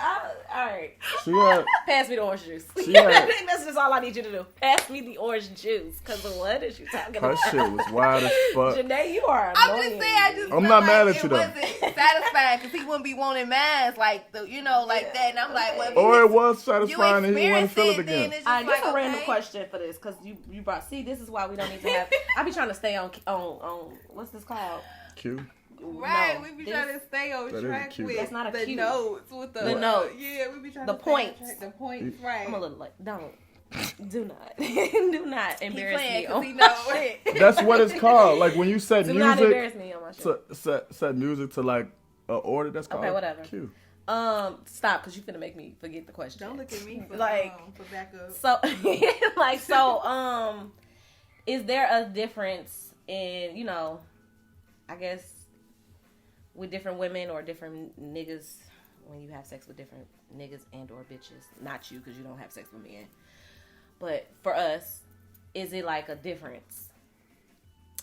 All right. She had. Pass me the orange juice. She had- I think that's just all I need you to do. Pass me the orange juice. Because what is you talking Her about? shit was wild as fuck. Janae, you are I'm annoying. just saying. I'm feel not like mad at you, though. It wasn't satisfying because he wouldn't be wanting mans like like that. And I'm like, well, if Or you it was you satisfying and he wanted to feel it experience again. then it's All right, just this like, a random okay. question for this because you brought. See, this is why we don't need to have. I be trying to stay on what's this called? Q. Right, No, we be this- trying to stay on That is track cute. with That's not a the cute. notes. With The notes. Yeah, we be trying The to stay on points. track. The points, right. I'm a little like, do not He embarrass playing me 'cause on he my know shit. That's what it's called. Like when you set Do not music embarrass me on my shit. set music to like a order. That's called whatever. Q. Stop, because you finna make me forget the question. Don't look at me for for backup. So, is there a difference in, I guess, with different women or different niggas when you have sex with different niggas and or bitches? Not you, because you don't have sex with men. But for us, is it like a difference?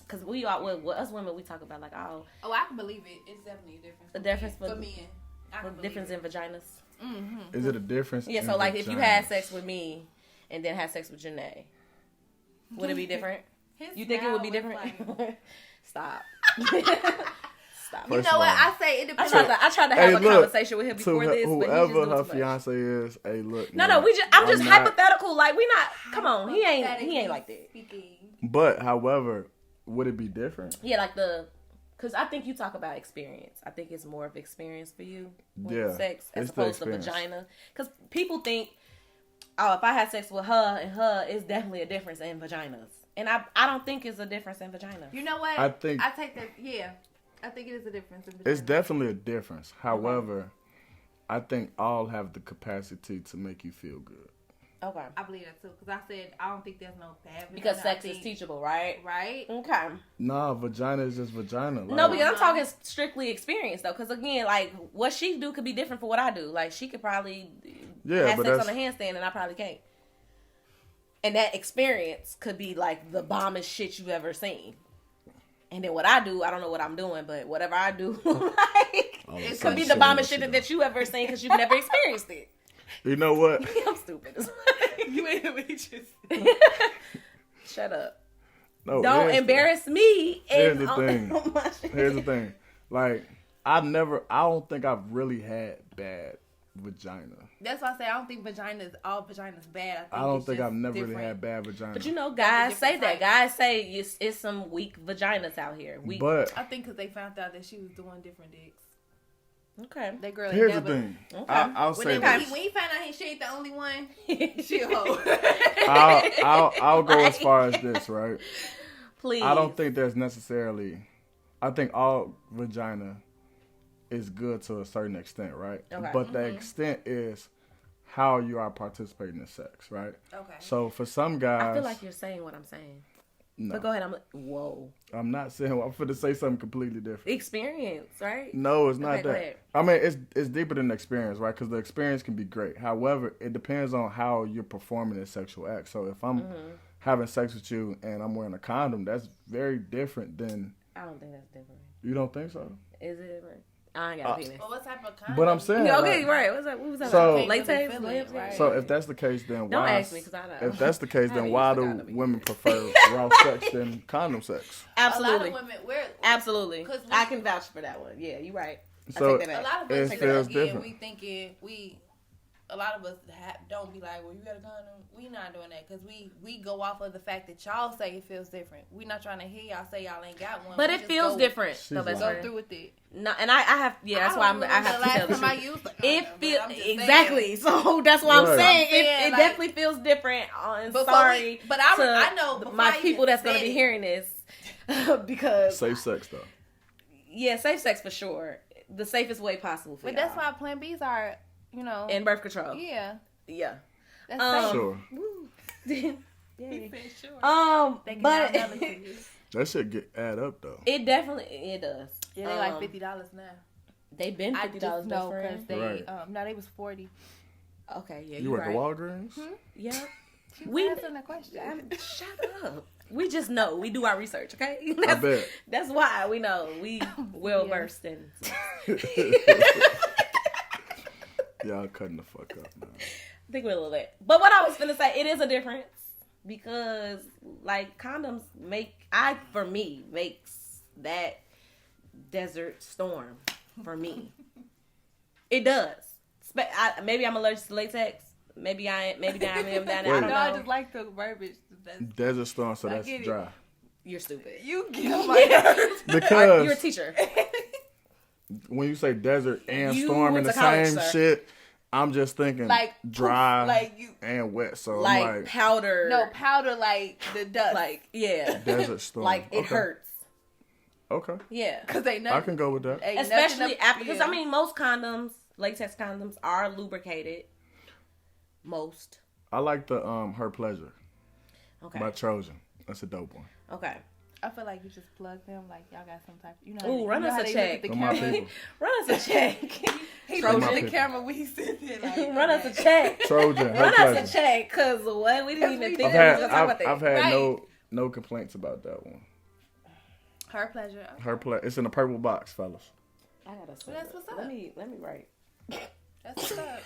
Because us women, we talk about like, Oh, I can believe it. It's definitely a difference. A difference for men. difference in vaginas. Mm-hmm. Is it a difference? Yeah, in so like if you had vaginas? sex with me and then had sex with Janae, would it be different? His You think it would be smile different? was like- Stop. Stop. You First know of what? all- I say it I depends. tried to have Hey, a look, conversation with him before to this, but he just whoever doing her too much. fiance is, hey, look. No, man, I'm just not- hypothetical. Like we not. Come on, he ain't like that. Speaking. But however, would it be different? Yeah, like because I think you talk about experience. I think it's more of experience for you with Yeah, sex as it's the opposed to experience. vagina. Because people think, oh, if I had sex with her and her, it's definitely a difference in vaginas. And I don't think it's a difference in vaginas. You know what? I think- I take that. Yeah, I think it is a difference. In It's vagina. definitely a difference. However, I think all have the capacity to make you feel good. Okay. I believe that too because I said I don't think there's no bad. Because vagina. I sex is think- teachable, right? Right. Okay. Nah, vagina is just vagina. Like, No, because I'm talking strictly experience though. Because again, like what she do could be different for what I do. Like she could probably Yeah, have but sex on that's- a handstand and I probably can't. And that experience could be like the bombest shit you've ever seen. And then what I do, I don't know what I'm doing, but whatever I do, like All of a it sudden could be the showing bombest what shit you that you ever seen because you've never experienced it. You know what? I'm stupid. You ain't the just. Shut up. No, Don't here's the- embarrass me. Here's and the thing. Here's the thing. Like, I don't think I've really had bad vagina. That's why I say I don't think all vaginas bad. I don't it's think just I've never really different. had bad vagina. But guys say different that. type. Guys say it's some weak vaginas out here. Weak. But I think because they found out that she was doing different dicks. Okay. That girl. here's the ain't never, thing. Okay. I'll When, say when, this. he, when he found out she ain't the only one, she a hoe. I'll go as far as this, right? Please. I don't think there's necessarily. I think all vagina is good to a certain extent, right? Okay. But the extent is how you are participating in sex, right? Okay. So for some guys, I feel like you're saying what I'm saying. no, But go ahead. whoa. I'm not saying. I'm finna say something completely different. Experience, right? No, it's not Okay, go that. ahead. I mean, it's deeper than experience, right? Because the experience can be great. However, it depends on how you're performing a sexual act. So if I'm having sex with you and I'm wearing a condom, that's very different than. I don't think that's different. You don't think so? Is it different? I ain't got a penis. Well, what type of condom? But I'm saying. Yeah, okay, like, right. What's that? What was that? So- about? Latex? Can't really feel it, Lips? right? So if that's the case, then Don't why? ask me, 'cause I know. If that's the case, I then haven't why used do the condom women prefer raw sex than condom sex? Absolutely. A lot of women, Absolutely. 'Cause I can vouch for that one. Yeah, you're right. So I take that a back. lot of It us feels again, different. we thinking a lot of us don't be like, well, you got a condom. We not doing that because we go off of the fact that y'all say it feels different. We not trying to hear y'all say y'all ain't got one. But We it just feels go- different. She's No, best lying. Go friend. through with it. No, and I have, yeah, that's why I have the to tell last the time I truth. used a condom, It but feels I'm just exactly. saying. So that's why I'm Right. saying I'm saying, it like- definitely feels different. I'm Before sorry, but I to know before my I people even that's gonna said be it. hearing this because Safe sex though. yeah, safe sex for sure, the safest way possible for But y'all. that's why Plan Bs are, and birth control. yeah. Yeah. That's safe. Sure. Yay. He said sure. They can But have another to you. That shit add up though. It definitely does. Yeah, they like $50 now. They've been $50. No, because they no, they was 40. Okay, yeah, you were at the Walgreens? Yeah. We answering that question. Shut up. We just know. We do our research, okay? I bet. That's why we know. We well versed in. Y'all cutting the fuck up, man. I think we're a little late. But what I was gonna say, it is a difference because like condoms makes that Desert Storm for me. It does. Maybe I'm allergic to latex. Maybe I ain't. Maybe I am down there. I don't know. I just like the verbiage. Desert Storm, so that's dry. You're stupid. You get my because you're a teacher. When you say desert and storm in the same shit, I'm just thinking like dry and wet. So like, I'm like powder. No, powder like the dust. Like, yeah. Desert Storm. Like, it hurts. Okay. Yeah. Because I can go with that. Especially after, because I mean, most condoms, latex condoms, are lubricated. Most. I like the Her Pleasure. Okay. By Trojan. That's a dope one. Okay. I feel like you just plug them like y'all got some type. You know. Ooh, run us a check. Run us a check. He looked at the camera when he said that. Like, run us a check. Trojan. Run us a check, cause what we didn't even think we was gonna talk about that. I've had no complaints about that one. Her Pleasure. Okay. Her Pleasure. It's in a purple box, fellas. I gotta say. That's what's up. Let me write. That's what's up.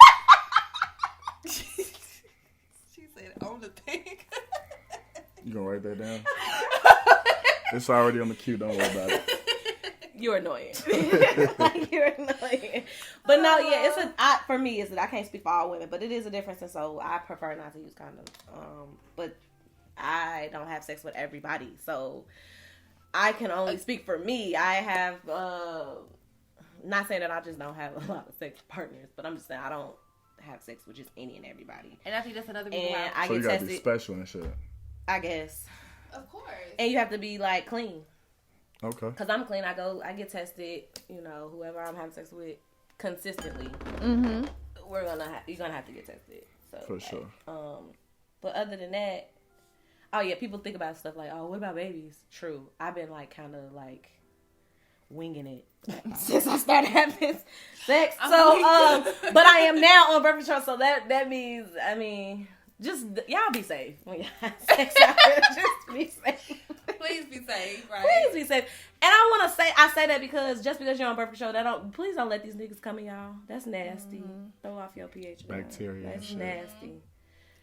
She said on the thing. You gonna write that down? It's already on the queue. Don't worry about it. You're annoying. You're annoying. But no, yeah, for me, I can't speak for all women, but it is a difference, and so I prefer not to use condoms. But I don't have sex with everybody, so I can only speak for me. I have, not saying that I just don't have a lot of sex partners, but I'm just saying I don't have sex with just any and everybody. And I think that's another reason why I get tested. So you gotta be special and shit. I guess. Of course. And you have to be like clean. Okay. Cause I'm clean. I get tested. You know, whoever I'm having sex with consistently. Mm-hmm. You're gonna have to get tested. So for sure. But other than that, oh yeah, people think about stuff like, oh, what about babies? True. I've been like kind of like winging it since I started having sex. So but I am now on birth control. So that means, I mean, just y'all be safe when y'all have sex out there. Just be safe. Please be safe, right? Please be safe. And I say that because just because you're on birth control, please don't let these niggas come in, y'all. That's nasty. Mm-hmm. Throw off your pH. Bacteria. That's nasty.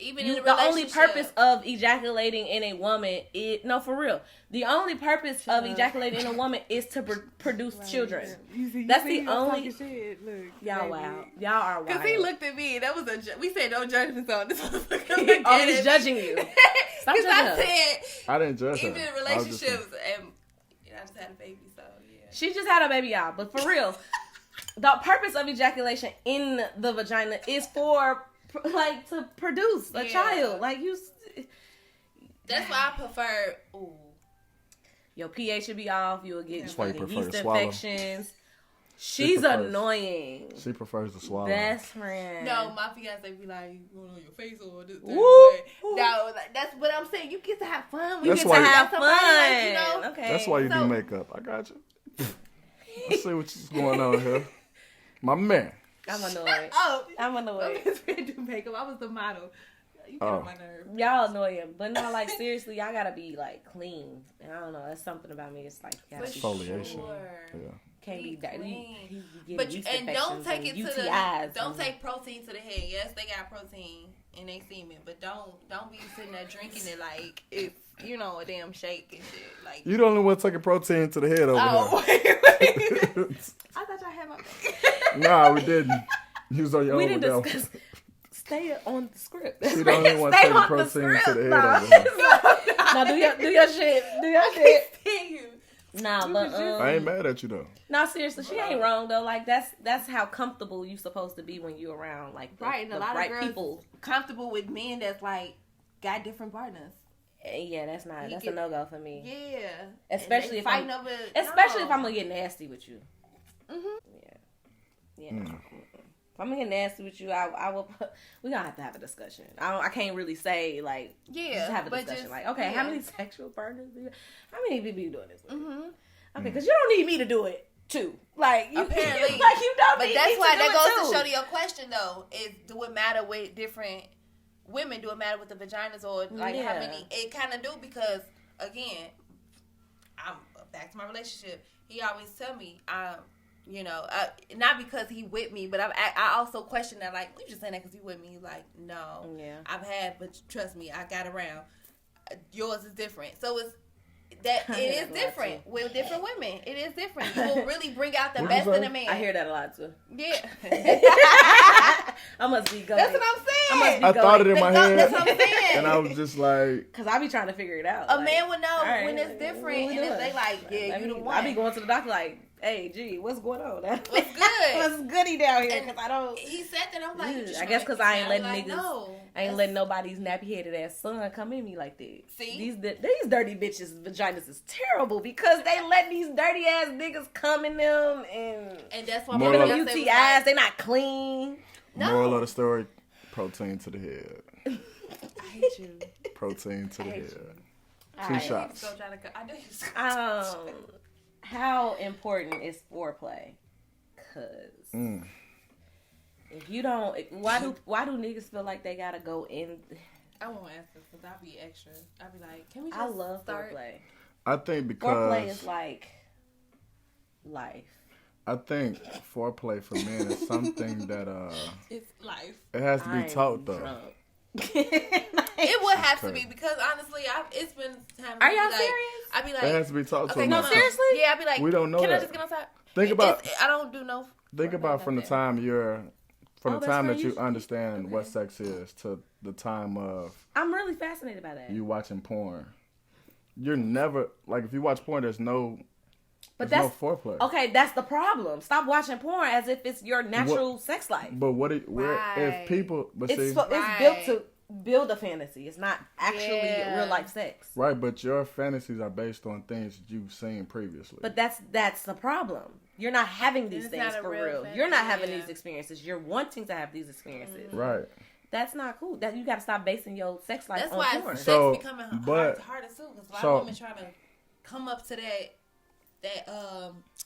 Even in a the only purpose of ejaculating in a woman for real. The only purpose of ejaculating in a woman is to produce children. That's the only. Shit. Look, y'all wow. Y'all are wild. Because he looked at me. That was we said no judgment on this. He's judging you. Stop judging I said I didn't judge her. Even in relationships, and I just had a baby, so yeah. She just had a baby, y'all. But for real, the purpose of ejaculation in the vagina is for to produce a child. Like you. That's why I prefer. Ooh. Your pH should be off. You'll get yeast infections. She's annoying. She prefers to swallow. Best friend. No, my fiance be like, you going on your face or this. Woo. No, that's what I'm saying. You get to have fun. You get to have fun. Like, you know? Okay. That's why you do makeup. I got you. Let's see what's going on here. My man. I'm annoyed. I'm annoyed. His friend do makeup. I was the model. You get on my nerve. Y'all annoying, but no, like seriously, y'all gotta be like clean. And I don't know, that's something about me. It's like exfoliation. Sure. Yeah. Can't be dirty. But don't take it to don't take protein to the head. Yes, they got protein in their semen, but don't be sitting there drinking it like it's a damn shake and shit. Like you the only one taking protein to the head over there. Wait. I thought y'all had my back. Nah, we didn't. You was on your own. We didn't discuss. Stay on the script. She the only one taking protein to the head over there. Now do your shit. Do your shit. Nah, but I ain't mad at you though. Nah, seriously, she ain't wrong though. Like that's how comfortable you supposed to be when you're around like the a lot right of girls people. Comfortable with men that's like got different partners. Yeah, that's a no-go for me. Yeah, especially if I'm gonna get nasty with you. Mhm. Yeah. If I'm getting nasty with you, I will. We gonna have to have a discussion. I can't really say like. Yeah. Just have a discussion. Like, okay, how many sexual partners? How many people you doing this with? Mm-hmm. Okay, because you don't need me to do it too. Like, you, apparently, like you don't. But need that's me why to that do goes it to too. show to your question though. Is do it matter with different women? Do it matter with the vaginas or like how many? It kind of do because again, I'm back to my relationship. He always tell me, not because he with me, but I also question that, like, you just saying that because he with me. Like, no, I've had, but trust me, I got around. Yours is different, so it is different with different women. It is different. You will really bring out the best in a man. I hear that a lot too. Yeah, I must be going. That's what I'm saying. I thought it in my head. That's what I'm saying. And I was just like, because I be trying to figure it out. A man would know when it's different, and if they like, you the one. I be going to the doctor like, hey, gee, what's going on? What's good? What's goody down here? Because I don't. He said that. I'm like, I guess because I ain't letting like, niggas. no, I ain't letting nobody's nappy headed ass son come in me like that. See, these dirty bitches' vaginas is terrible because they let these dirty ass niggas come in them and that's why giving them UTIs. Like, they not clean. Moral of the story: protein to the head. I hate you. Protein to the head. All 2 shots. How important is foreplay? Cause if you don't, why do niggas feel like they gotta go in? I won't answer because I'll be extra. I'll be like, can we just I love start? foreplay. I think because foreplay is like life. I think foreplay for men is something that it's life. It has to be taught though. It would have to be because honestly, it's been time. Are y'all like, serious? I'd be like, it has to be taught to. Okay, no, seriously? Yeah, I'd be like, we don't know. Can that. I just get outside? Think about. I don't do no. Think about from the time that you understand what okay. sex is to the time of. I'm really fascinated by that. You watching porn. You're never like if you watch porn. There's no no foreplay. Okay, that's the problem. Stop watching porn as if it's your natural sex life. But if people? But it's built to build a fantasy. It's not actually real life sex. Right, but your fantasies are based on things you've seen previously. But that's the problem. You're not having these things for real. fantasy, You're not having these experiences. You're wanting to have these experiences. Mm-hmm. Right. That's not cool. That you got to stop basing your sex life on porn. That's why sex becoming harder too. Because a lot of women trying to come up to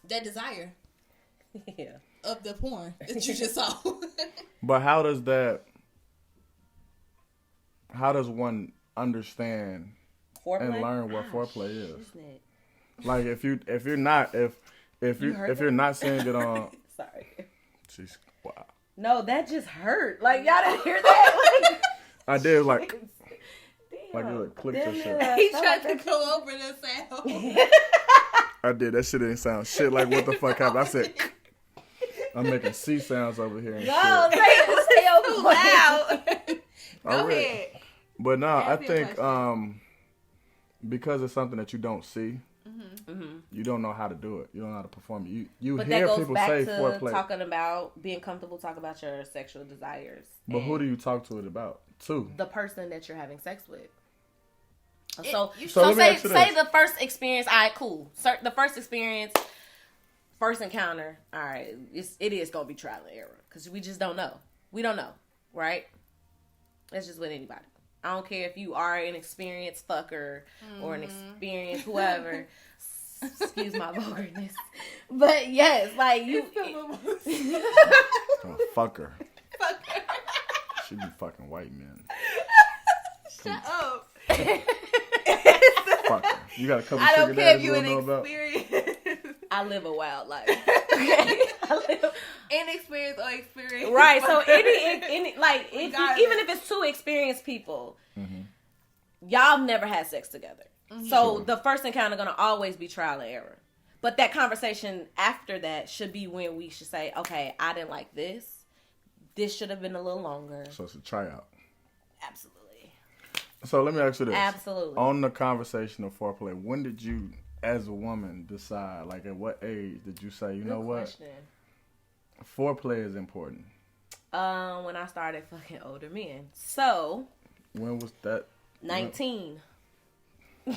that desire. Yeah. Of the porn that you just saw. But how does one understand foreplay? And learn what foreplay is? Like if you're not seeing it on. Sorry. Jeez, wow. No, that just hurt. Like y'all didn't hear that. Like, I did like. Damn. Like it clicked and shit. He tried to go over the sound. I did. That shit didn't sound shit like what the fuck happened. I said. I'm making C sounds over here. And no, shit. say over loud. Go ahead. But no, I think because it's something that you don't see, you don't know how to do it. You don't know how to perform it. You but hear that goes people back say to foreplay. Talking about being comfortable, talk about your sexual desires. But who do you talk to it about? To the person that you're having sex with. So say the first experience. All right, cool. The first experience. First encounter, all right, it is going to be trial and error because we just don't know. We don't know, right? That's just with anybody. I don't care if you are an experienced fucker or an experienced whoever. Excuse my vulgarness. But yes, like you. Fucker. She be fucking white men. Shut up. Fucker. You got a couple I don't care if you an experience. I live a wild life. Okay? Inexperienced or experienced. Right. So even if it's two experienced people, y'all never had sex together. So the first encounter gonna always be trial and error. But that conversation after that should be when we should say, okay, I didn't like this. This should have been a little longer. So it's a tryout. Absolutely. So let me ask you this. Absolutely. On the conversation of foreplay, when did you, as a woman, decide, like at what age did you say, know what? Foreplay is important. When I started fucking older men. So. When was that? 19. I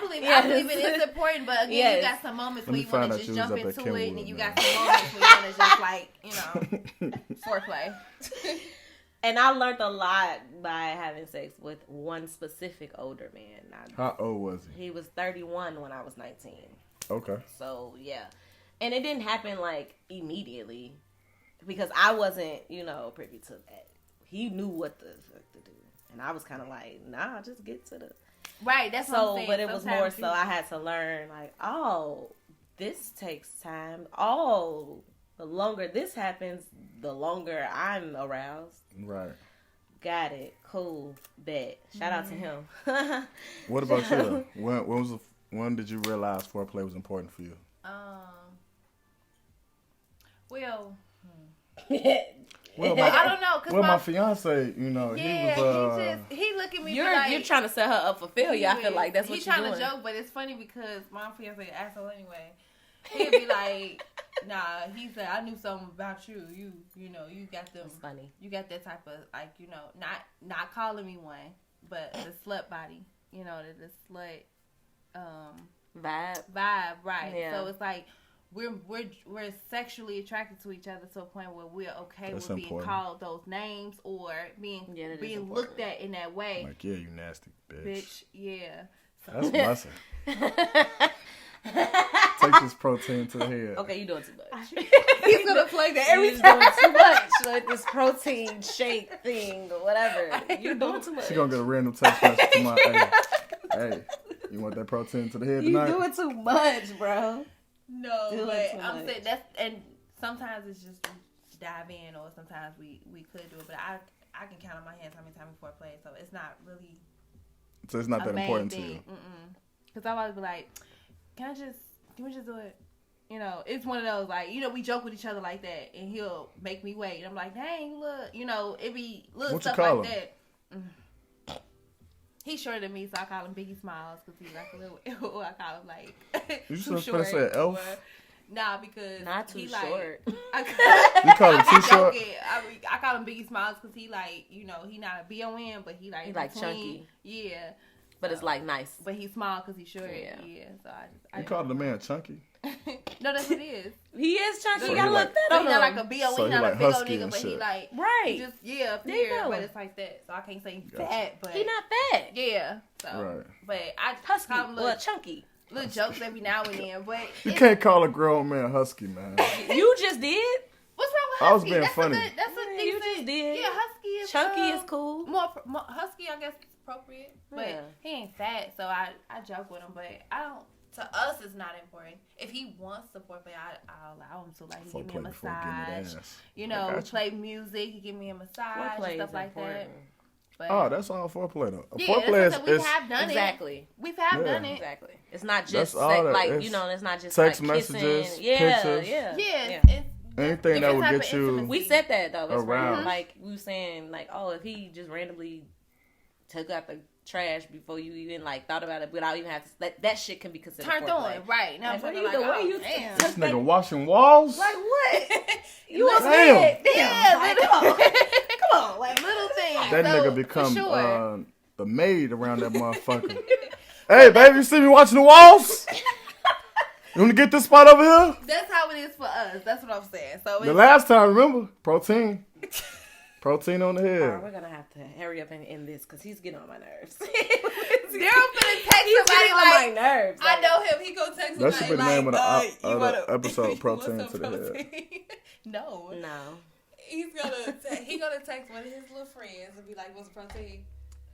believe it's important, but again, you got some moments where you want to just jump into it, and you got some moments where you want to just like, foreplay. And I learned a lot by having sex with one specific older man. How old was he? He was 31 when I was 19. Okay. So, yeah. And it didn't happen, like, immediately. Because I wasn't, privy to that. He knew what the fuck to do. And I was kind of like, nah, just get to the... Right, that's what I'm saying. But it was more so I had to learn, like, oh, this takes time. Oh, the longer this happens, the longer I'm aroused. Right. Got it. Cool. Bet. Shout out to him. What about you? When did you realize foreplay was important for you? I don't know. Cause my fiance, he was. He look at me. You're trying to set her up for failure. I feel like that's what you're doing. He's trying to joke, but it's funny because my fiance an asshole anyway. He'd be like, nah. He said, I knew something about you. You got them. That's funny. You got that type of not calling me one, but the slut body. The slut vibe, right? Yeah. So it's like. We're sexually attracted to each other to a point where we're okay with being called those names or being looked at in that way. Like, yeah, you nasty bitch. Yeah. So. That's blessing. Take this protein to the head. Okay, you doing too much. He's gonna play that every time. Doing too much. Like this protein shake thing or whatever. You're doing too much. She gonna get a random text message to my hey, you want that protein to the head tonight? You doing too much, bro. No, but I'm saying and sometimes it's just dive in, or sometimes we could do it, but I can count on my hands how many times before I play, so it's not really. So it's not that important to you. Because I always be like, can we just do it? It's one of those like we joke with each other like that, and he'll make me wait. And I'm like, dang, look, it be little stuff like that. He's shorter than me, so I call him Biggie Smiles because he's like a little. I call him like you too short. Say elf? Nah, because not too short. You call him too short? I call him Biggie Smiles because he like he not a BOM, but he like chunky. Yeah, but it's like nice. But he's small because he's short. Yeah. So I you called the man chunky? No, that's what it is. He is chunky. So you gotta look that up. He's not like a BOM. So he's not like a big old husky nigga, but shit. he like right. He just up there, but it's like that. So I can't say fat, but he not fat. Yeah. So, right. But I husky, call him little chunky. Little jokes every now and then, but you can't call a grown man husky, man. You just did. What's wrong with husky? I was being funny. That's a thing. You just did. Yeah, husky is chunky is cool. More husky, I guess, is appropriate. But he ain't fat, so I joke with him. But I don't. To us, it's not important. If he wants support, but I'll allow him to. Like, he give me a massage. Play music. He give me a massage and stuff like that. But, that's all foreplay though. Yeah, foreplay we have done exactly. It. We've done it. Exactly. It's not just it's not just text like messages, kissing. pictures. Yeah. Anything that would get you. We said that though. Around. Like we were saying, like, oh, if he just randomly took out the trash before you even like thought about it, without even having to, that shit can be considered turned on. Right now, like, what are you doing? This nigga washing walls. Like what? You was damn. Like, come on, like little things. That nigga become the maid around that motherfucker. Hey, baby, you see me watching the walls? You want to get this spot over here? That's how it is for us. That's what I'm saying. So the last time, remember, protein. Protein on the head. Right, we're gonna have to hurry up and end this because he's getting on my nerves. Daryl finna text somebody on my nerves. I know him. He gonna text somebody that should be the name of the episode. Protein to the head. No. He's gonna text one of his little friends and be like, "What's protein?"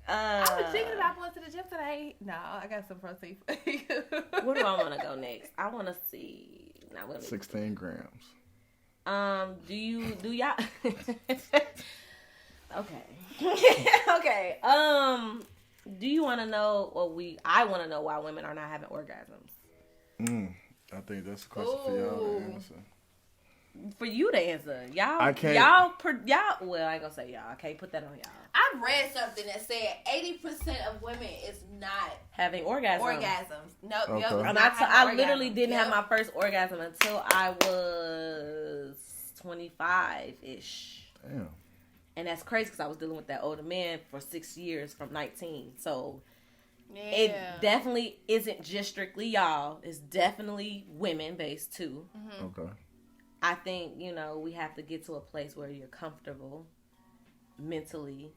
I was thinking about going to the gym today. No, I got some protein for you. Where do I want to go next? I want to see. 16 grams. Do y'all? Okay. Okay. Do you want to know, I want to know why women are not having orgasms? I think that's a question for y'all to answer. For you to answer. Y'all, I can't. Y'all, well, I ain't gonna say y'all. I can't put that on y'all. I read something that said 80% of women is not having orgasms. Nope. Okay. And I literally didn't have my first orgasm until I was 25-ish. Damn. And that's crazy because I was dealing with that older man for 6 years from 19. So Yeah. It definitely isn't just strictly y'all. It's definitely women based too. Mm-hmm. Okay. I think, we have to get to a place where you're comfortable mentally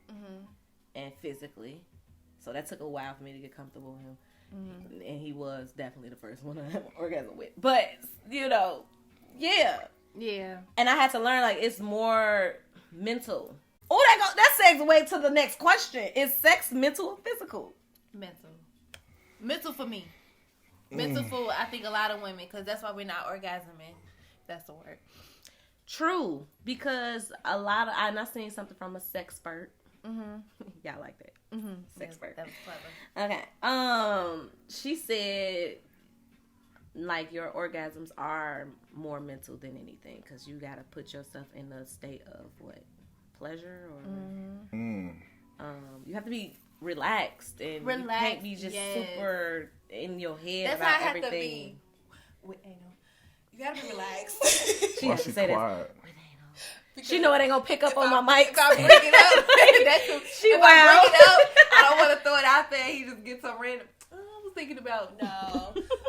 and physically. So that took a while for me to get comfortable with him. Mm-hmm. And he was definitely the first one I had orgasm with. But, yeah. Yeah. And I had to learn, like, it's more mental. Oh, that segues to the next question. Is sex mental or physical? Mental for me. Mental for, I think, a lot of women, because that's why we're not orgasming. That's the word. True. Because I seen something from a sexpert. Mm-hmm. Y'all like that. Mm-hmm. Sexpert. That was clever. Okay. She said, like, your orgasms are more mental than anything, because you got to put yourself in a state of what? Pleasure? Or you have to be relaxed, and you can't be just super in your head that's about how I everything. Have to be. Wait, you gotta be relaxed. She has to say quiet? That. She know it ain't gonna pick up on my mic. If I bring it up, she if wild. I bring it up, I don't want to throw it out there. He just gets some random. I was thinking about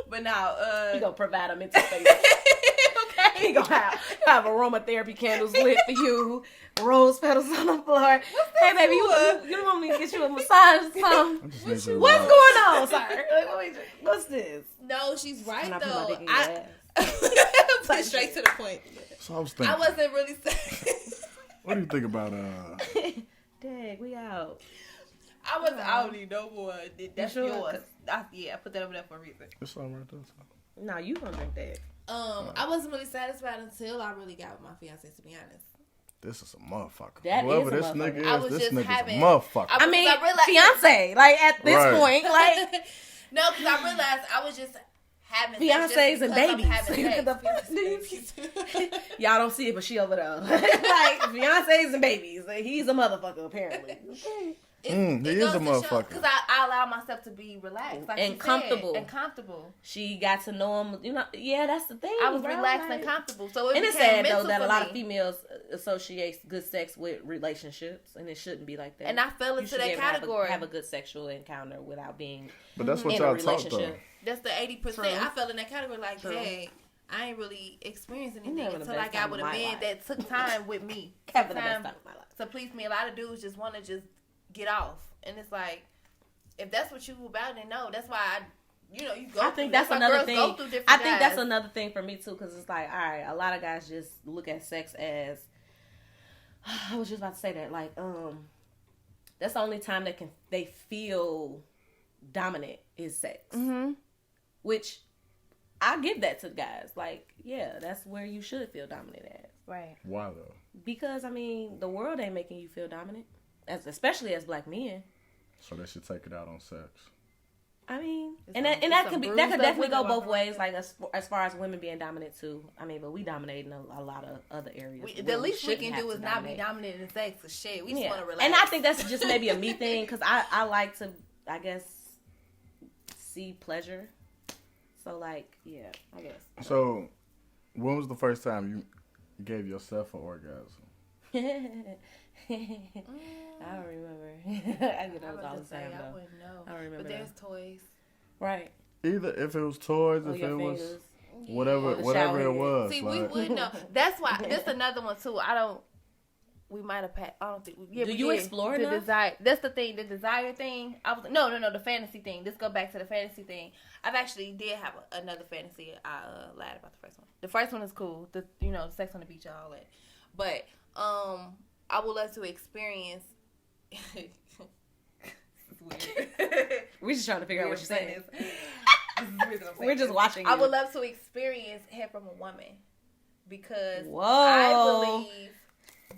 but now he gonna provide a mental space. Okay, he gonna have aromatherapy candles lit for you, rose petals on the floor. Hey baby, you want me to get you a massage or something? What's going on, sir? What's this? No, she's right though. Put straight to the point. So I was thinking. I wasn't really saying. What do you think about Dang, we out. I don't need no more. That's sure? yours. I put that over there for a reason. It's something right there. No, you gonna drink that. I wasn't really safied until I really got with my fiance, to be honest. This is a motherfucker. Whoever this nigga is, this nigga's a motherfucker. I mean, fiance, like, at this point, like. No, because I realized I was just having fiancés and babies. Babies. Y'all don't see it, but she over there. Like, fiancés and babies. Like, he's a motherfucker, apparently. He is a motherfucker. Because I allow myself to be relaxed. Like and comfortable. And comfortable. She got to know him. Yeah, that's the thing. I was relaxed and comfortable. So it it's sad, though, that a lot of females associate good sex with relationships, and it shouldn't be like that. And I fell into that category. Have a good sexual encounter without being But that's what y'all talk, though. That's the 80%. I fell in that category like, hey, I ain't really experienced anything until I got with a man that took time with me. Having the best time of my life. To please me. A lot of dudes just want to just get off. And it's like, if that's what you about, then no. That's why you go. I think that's another thing. I think that's another thing for me too, because it's like, all right, a lot of guys just look at sex as. I was just about to say that, like, that's the only time they feel dominant is sex, which I give that to the guys. Like, yeah, that's where you should feel dominant at. Right. Why though? Because I mean, the world ain't making you feel dominant, especially as black men. So they should take it out on sex. I mean, that could definitely go both ways. Like as far as women being dominant too. I mean, but we dominate in a lot of other areas. The least we can do is not be dominant in sex. So shit, we just want to relax. And I think that's just maybe a me thing, because I like to, I guess, see pleasure. So like, yeah, I guess. So, when was the first time you gave yourself an orgasm? I don't remember. I get those all the time though. I wouldn't know. I don't remember. But there's toys. Right. Either if it was toys, if it was whatever it was. See, like, we would know. That's why. This another one too. We might have passed. I don't think. Do you explore the desire? That's the thing. The desire thing. No. The fantasy thing. Let's go back to the fantasy thing. I've actually did have another fantasy. I lied about the first one. The first one is cool. The sex on the beach, all that. But I would love to experience. It's weird. We're just trying to figure out what you're saying. We're just watching. I would love to experience head from a woman, because Whoa. I believe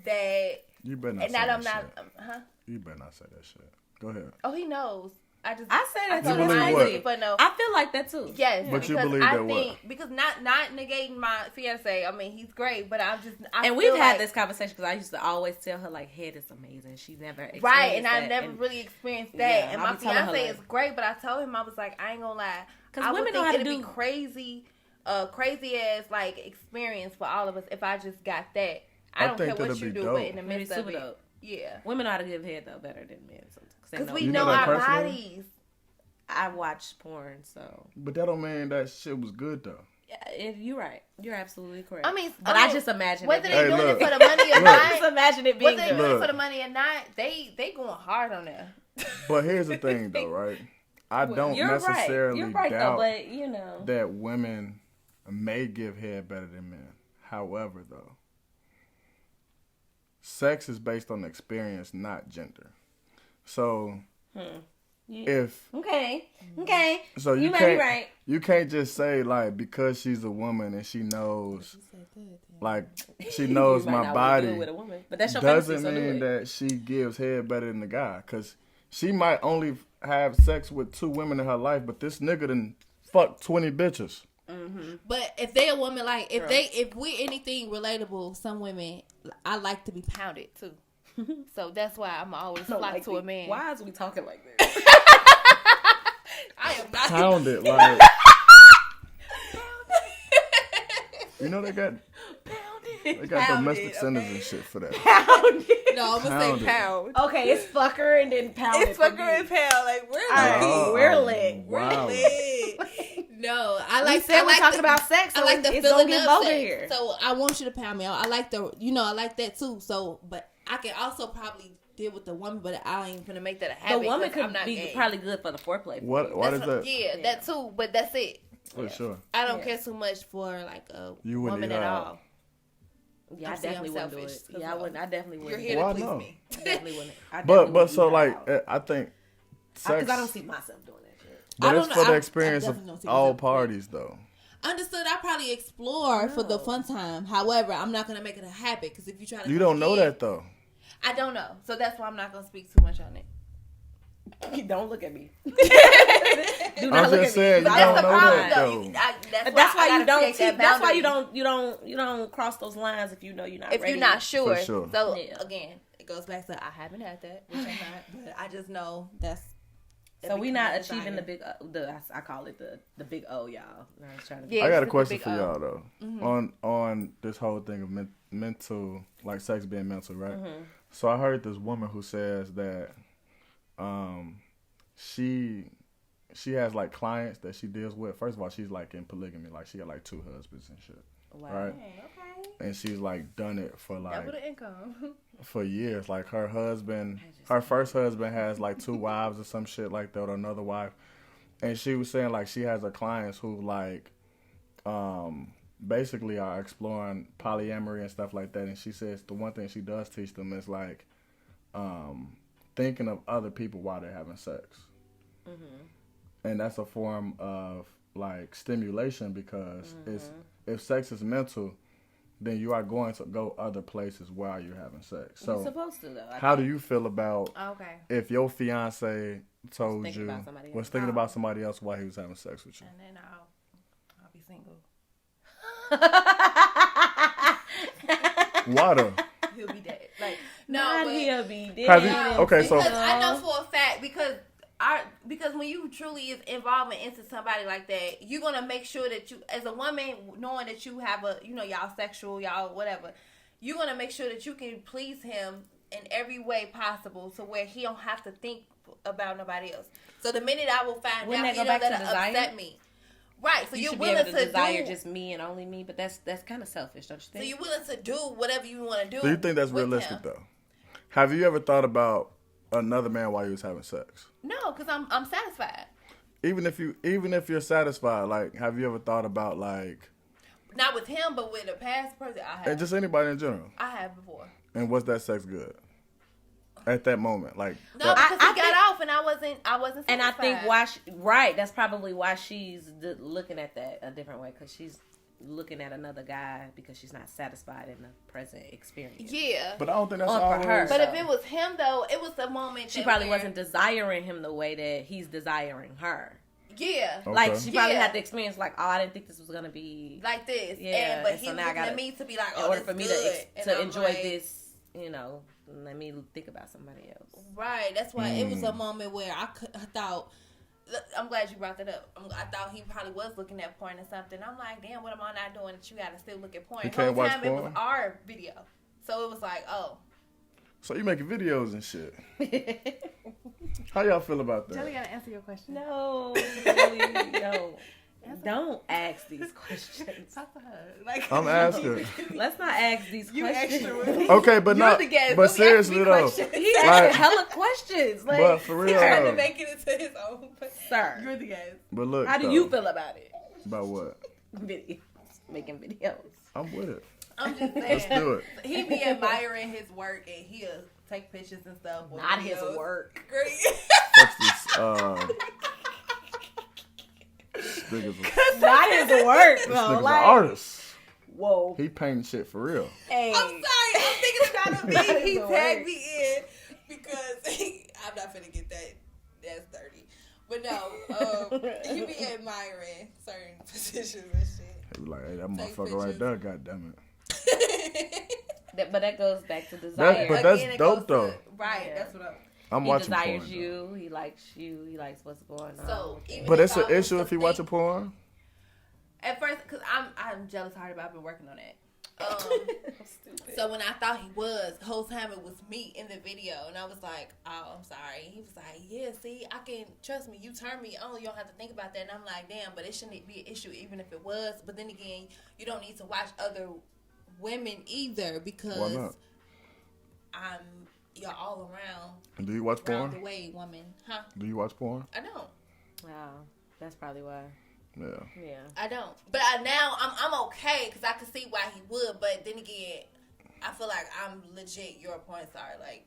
that. You better not. And say that that I'm not. shit. You better not say that shit. Go ahead. Oh, he knows. I say that so nicely, but no. I feel like that too. Yes, but you believe that what? Because not negating my fiance. I mean, he's great, but and we've had this conversation, because I used to always tell her, like, head is amazing. She's never experienced right, and that. I never really experienced that. Yeah, and my fiance is great, but I told him, I was like, I ain't gonna lie, because women know how to do crazy ass like experience for all of us if I just got that. I don't care what you do, but in the midst of it, yeah, women know how to give head though better than men, because we know our bodies. I watch porn, so. But that don't mean that shit was good though. Yeah, you're right. You're absolutely correct. I mean, but I just imagine whether it. they doing it for the money or not. I just imagine it being whether they doing it for the money or not. They going hard on there. But here's the thing, though, right? I don't necessarily doubt though, but, you know, that women may give head better than men. However, though, sex is based on experience, not gender. So, if so you might be right. You can't just say like because she's a woman and she knows, like she knows my body, with a woman. But that's your doesn't fantasy, mean that she gives head better than the guy. Because she might only have sex with 2 women in her life, but this nigga done fucked 20 bitches. Mm-hmm. But if they a woman, like if we anything relatable, some women I like to be pounded too. So that's why I'm always flock to a man. Why is we talking like this? I am not pounded like. You know they got domestic centers and shit for that. Pounded. No, I'm gonna say pound. Okay, it's fucker and then pound. It's fucker and pound. Like we're lit. Wow. We're lit. No, I like. We're talking about sex. So I like the it's feeling get of sex. here. So I want you to pound me out. I like I like that too. So, but I can also probably deal with the woman, but I ain't gonna make that a habit. The woman could be gay. Probably good for the foreplay. What is that? Yeah, that too. But that's it. For sure. I don't care too much for like a woman at all. Yeah, I definitely wouldn't do it. Yeah, I wouldn't. I definitely wouldn't. You're here to please me. I definitely wouldn't. But so like I think sex. Because I don't see myself doing that shit. But it's for the experience of all parties, though. Understood. I probably explore for the fun time. However, I'm not gonna make it a habit because if you try to, you don't know that though. I don't know, so that's why I'm not gonna speak too much on it. Don't look at me. Do not I'm look just at saying me. You don't know that though. That's why you don't. That's why you don't cross those lines if you know you're not. If ready. You're not sure. For sure. So again, it goes back to I haven't had that, which I'm not. But I just know that's. So we not achieving the big. I call it the big O, y'all. I got a question for y'all though. Mm-hmm. On this whole thing of mental, like sex being mental, right? Mm-hmm. So I heard this woman who says that, she has like clients that she deals with. First of all, she's like in polygamy, like she got like 2 husbands and shit. Wow. Right? Okay. And she's like done it for like double the income for years. Like her first husband has like 2 wives or some shit like that, or another wife. And she was saying like she has her clients who like basically are exploring polyamory and stuff like that. And she says the one thing she does teach them is like thinking of other people while they're having sex. Mm-hmm. And that's a form of like stimulation because if sex is mental, then you are going to go other places while you're having sex. So you're supposed to though. How do you feel about if your fiance told you was thinking about somebody else while he was having sex with you? And then I'll be single. Why though? He'll be dead. Like no, but he'll be dead. Okay, so I know for a fact because when you truly is involving into somebody like that, you're gonna make sure that you, as a woman, knowing that you have y'all sexual, y'all whatever, you're gonna make sure that you can please him in every way possible, to where he don't have to think about nobody else. So the minute I will find out, that'll upset me. Right, so you're willing to desire just me and only me, but that's kind of selfish, don't you think? So you're willing to do whatever you want to do. Do you think that's realistic though? Have you ever thought about another man while you was having sex? No, because I'm satisfied. Even if you're satisfied, like, have you ever thought about like? Not with him, but with a past person, I have. And just anybody in general. I have before. And was that sex good? At that moment, like no, because I got off and I wasn't satisfied. And I think that's probably why she's looking at that a different way, because she's looking at another guy because she's not satisfied in the present experience. Yeah, but I don't think that's all for her. But if it was him though, it was the moment she probably wasn't desiring him the way that he's desiring her. Yeah, okay. Like she probably had the experience like, oh, I didn't think this was gonna be like this. Yeah, but he was looking at me to be like, oh, in order for me to enjoy like, this, let me think about somebody else. Right. That's why it was a moment where I thought. I'm glad you brought that up. I thought he probably was looking at porn or something. I'm like, damn, what am I not doing that you got to still look at porn? You can't watch porn? It was our video, so it was like, oh. So you making videos and shit. How y'all feel about that? Jelly gotta answer your question. No, really, no. Don't ask these questions. Talk to her. Like, I'm asking. Let's not ask these questions. Okay, but You're not. the guest. But seriously though, He's like, asking hella questions. Like, but for real He's trying to though. make it into his own. sir, You're the guest. But look, how do though, you feel about it? About what? Videos, making videos. I'm with it. I'm just saying. Let's do it. He be admiring his work and he'll take pictures and stuff. Not his work. Great. Fuck this. Not his work, This though. nigga's Like, an artist. whoa. He painting shit for real. Hey. I'm sorry. I'm thinking about Not it. He his tagged work. me in because I'm not finna get that. That's dirty. But no, he be admiring certain positions and shit. He be like, hey, that Take motherfucker right pictures. there, goddamn it. But that goes back to desire. But that's Again, it dope, goes to- though. Right, Yeah. that's what I'm He watching desires porn. you. He likes you. He likes what's going on. So, even But if it's I an was issue to if he think- watching porn. At first, because I'm jealous hearted, but I've been working on that. Stupid. So when I thought he was, the whole time it was me in the video, and I was like, "Oh, I'm sorry." He was like, "Yeah, see, I can trust me. You turn me on. You don't have to think about that." And I'm like, "Damn, but it shouldn't be an issue, even if it was." But then again, you don't need to watch other women either Why because not? you're all around. Do you watch Round the porn? way, woman, huh? Do you watch porn? I don't. Wow, that's probably why. Yeah. Yeah. I don't. But now I'm okay because I can see why he would. But then again, I feel like I'm legit your porn star. Like,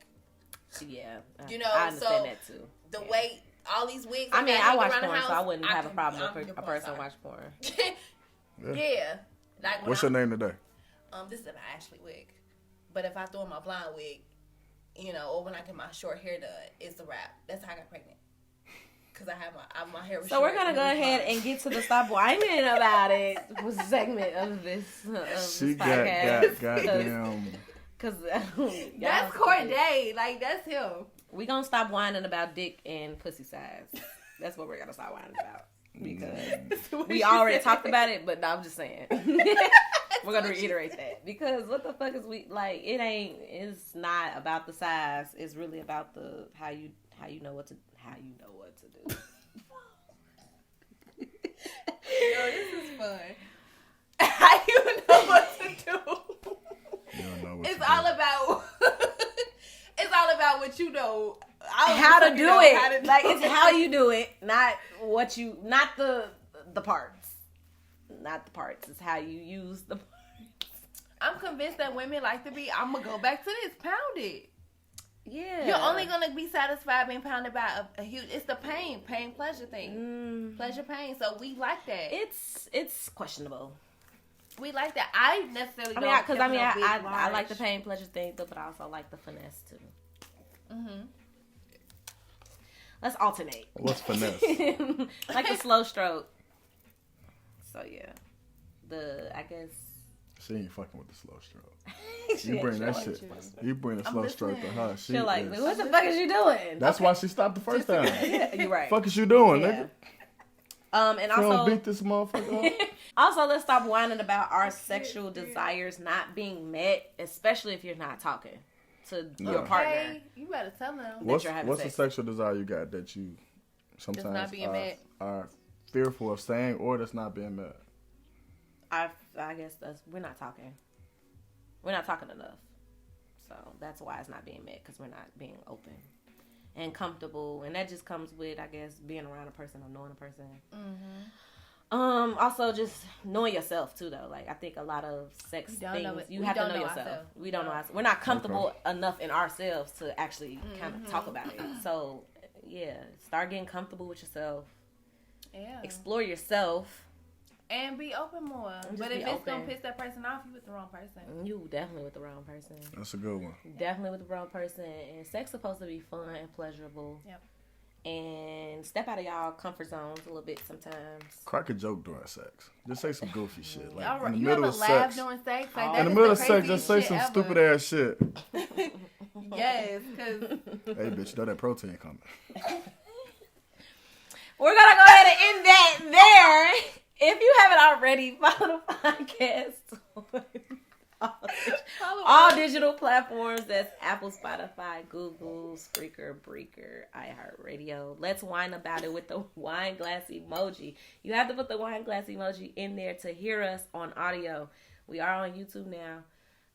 Yeah. You know, I understand so that too. the Yeah. way all these wigs. I mean, got I hanging watch around the porn, so I house, wouldn't have a can- problem I'm if your a porn person star. watch porn. Yeah. Like when What's your I'm- name today? This is an Ashley wig. But if I throw in my blonde wig, you know, or when I get my short hair done, it's a wrap. That's how I got pregnant. Because I have my hair was So short we're gonna go it was ahead blonde. and get to the stop whining about it segment of this She podcast. goddamn. Cause That's Corday. Like, that's him. we gonna stop whining about dick and pussy size. That's what we're gonna stop whining about. Because we already talked about it, but no, I'm just saying. We're gonna reiterate that. Because what the fuck is we like, it's not about the size, it's really about the how you know what to do. Yo, this is fun. How you know what to do? You don't know what It's to all do. about. It's all about what you know. How to do How to it. do Like, it's how you do it, not the parts. Not the parts. It's how you use the parts. I'm convinced that women like to be. I'm gonna go back to this. Pound it. Yeah. You're only gonna be satisfied being pounded by a huge. It's the pain pleasure thing. Pleasure pain. So we like that. It's questionable. We like that. I necessarily don't. I like the pain pleasure thing, but I also like the finesse too. Mm-hmm. Let's alternate. What's finesse? Like the slow stroke. So yeah, I guess. She ain't fucking with the slow stroke. You bring that shit. You bring the slow stroke to her. She She'll like, is- what the fuck is you doing? That's why she stopped the first time. Yeah, you're right. Fuck is you doing, Yeah. nigga? And You don't also, beat this motherfucker up? also, let's stop whining about our sexual desires not being met, especially if you're not talking to your partner. Hey, you better tell them. What's you're having the sex. sexual desire you got that you sometimes not being met. are fearful of saying or that's not being met? I guess we're not talking. We're not talking enough. So that's why it's not being met, because we're not being open and comfortable. And that just comes with, I guess, being around a person or knowing a person. Mm-hmm. Also just knowing yourself too, though. Like, I think a lot of sex things, you have to know yourself. ourselves. We don't know ourselves. We're not comfortable enough in ourselves to actually kind of talk about it. So yeah, start getting comfortable with yourself. Yeah. Explore yourself. And be open more. Just But be if it's open. gonna piss that person off, you with the wrong person. You definitely with the wrong person. That's a good one. Definitely with the wrong person. And sex supposed to be fun and pleasurable. Yep. And step out of y'all comfort zones a little bit sometimes. Crack a joke during sex. Just say some goofy shit. Like All right. in the You middle ever of laugh sex. during sex? Like, In that In the is middle of the sex, just say craziest some shit stupid ever. ass shit. Yes, because Hey, bitch, you know that protein coming. We're going to go ahead and end that there. If you haven't already, follow the podcast. follow All digital platforms. That's Apple, Spotify, Google, Spreaker, Breaker, iHeartRadio. Let's whine about it with the wine glass emoji. You have to put the wine glass emoji in there to hear us on audio. We are on YouTube now.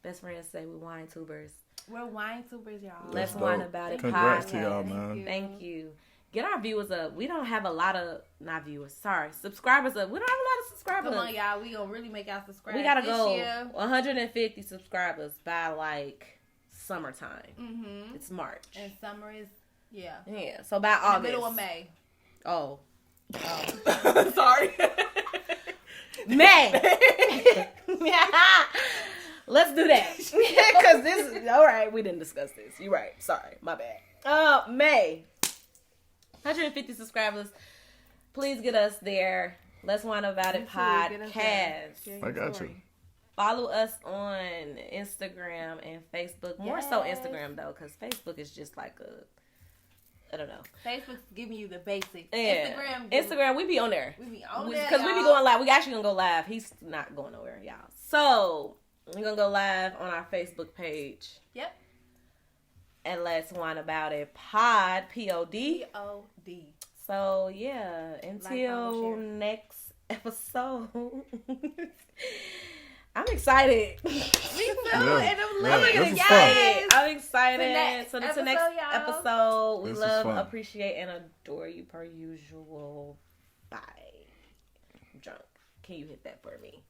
Best friends say we wine tubers. We're wine tubers, y'all. Let's whine about it. Congrats to y'all, man. Thank you. Get our viewers up. We don't have a lot of, not viewers, sorry, subscribers up. We don't have a lot of subscribers. Come on, y'all. We gonna really make y'all subscribe. We gotta go 150 subscribers by like summertime. Mm-hmm. It's March. And summer is, yeah. Yeah, so by August. The middle of May. Oh. Sorry. May. Let's do that. Because this is, all right, we didn't discuss this. You're right. Sorry. My bad. May. 150 subscribers. Please get us there. Let's Whine About It podcast. I got you. Follow us on Instagram and Facebook. More so Instagram, though, because Facebook is just like I don't know. Facebook's giving you the basics. Yeah. Instagram, we be on there. We be on there, because we be going live. We actually gonna go live. He's not going nowhere, y'all. So we're gonna go live on our Facebook page. Yep. And Let's Whine About It pod. POD. POD. So yeah, until next episode. I'm excited. Me too. And I'm excited. I'm excited. So the next episode, we love, appreciate, and adore you per usual. Bye. I'm drunk. Can you hit that for me?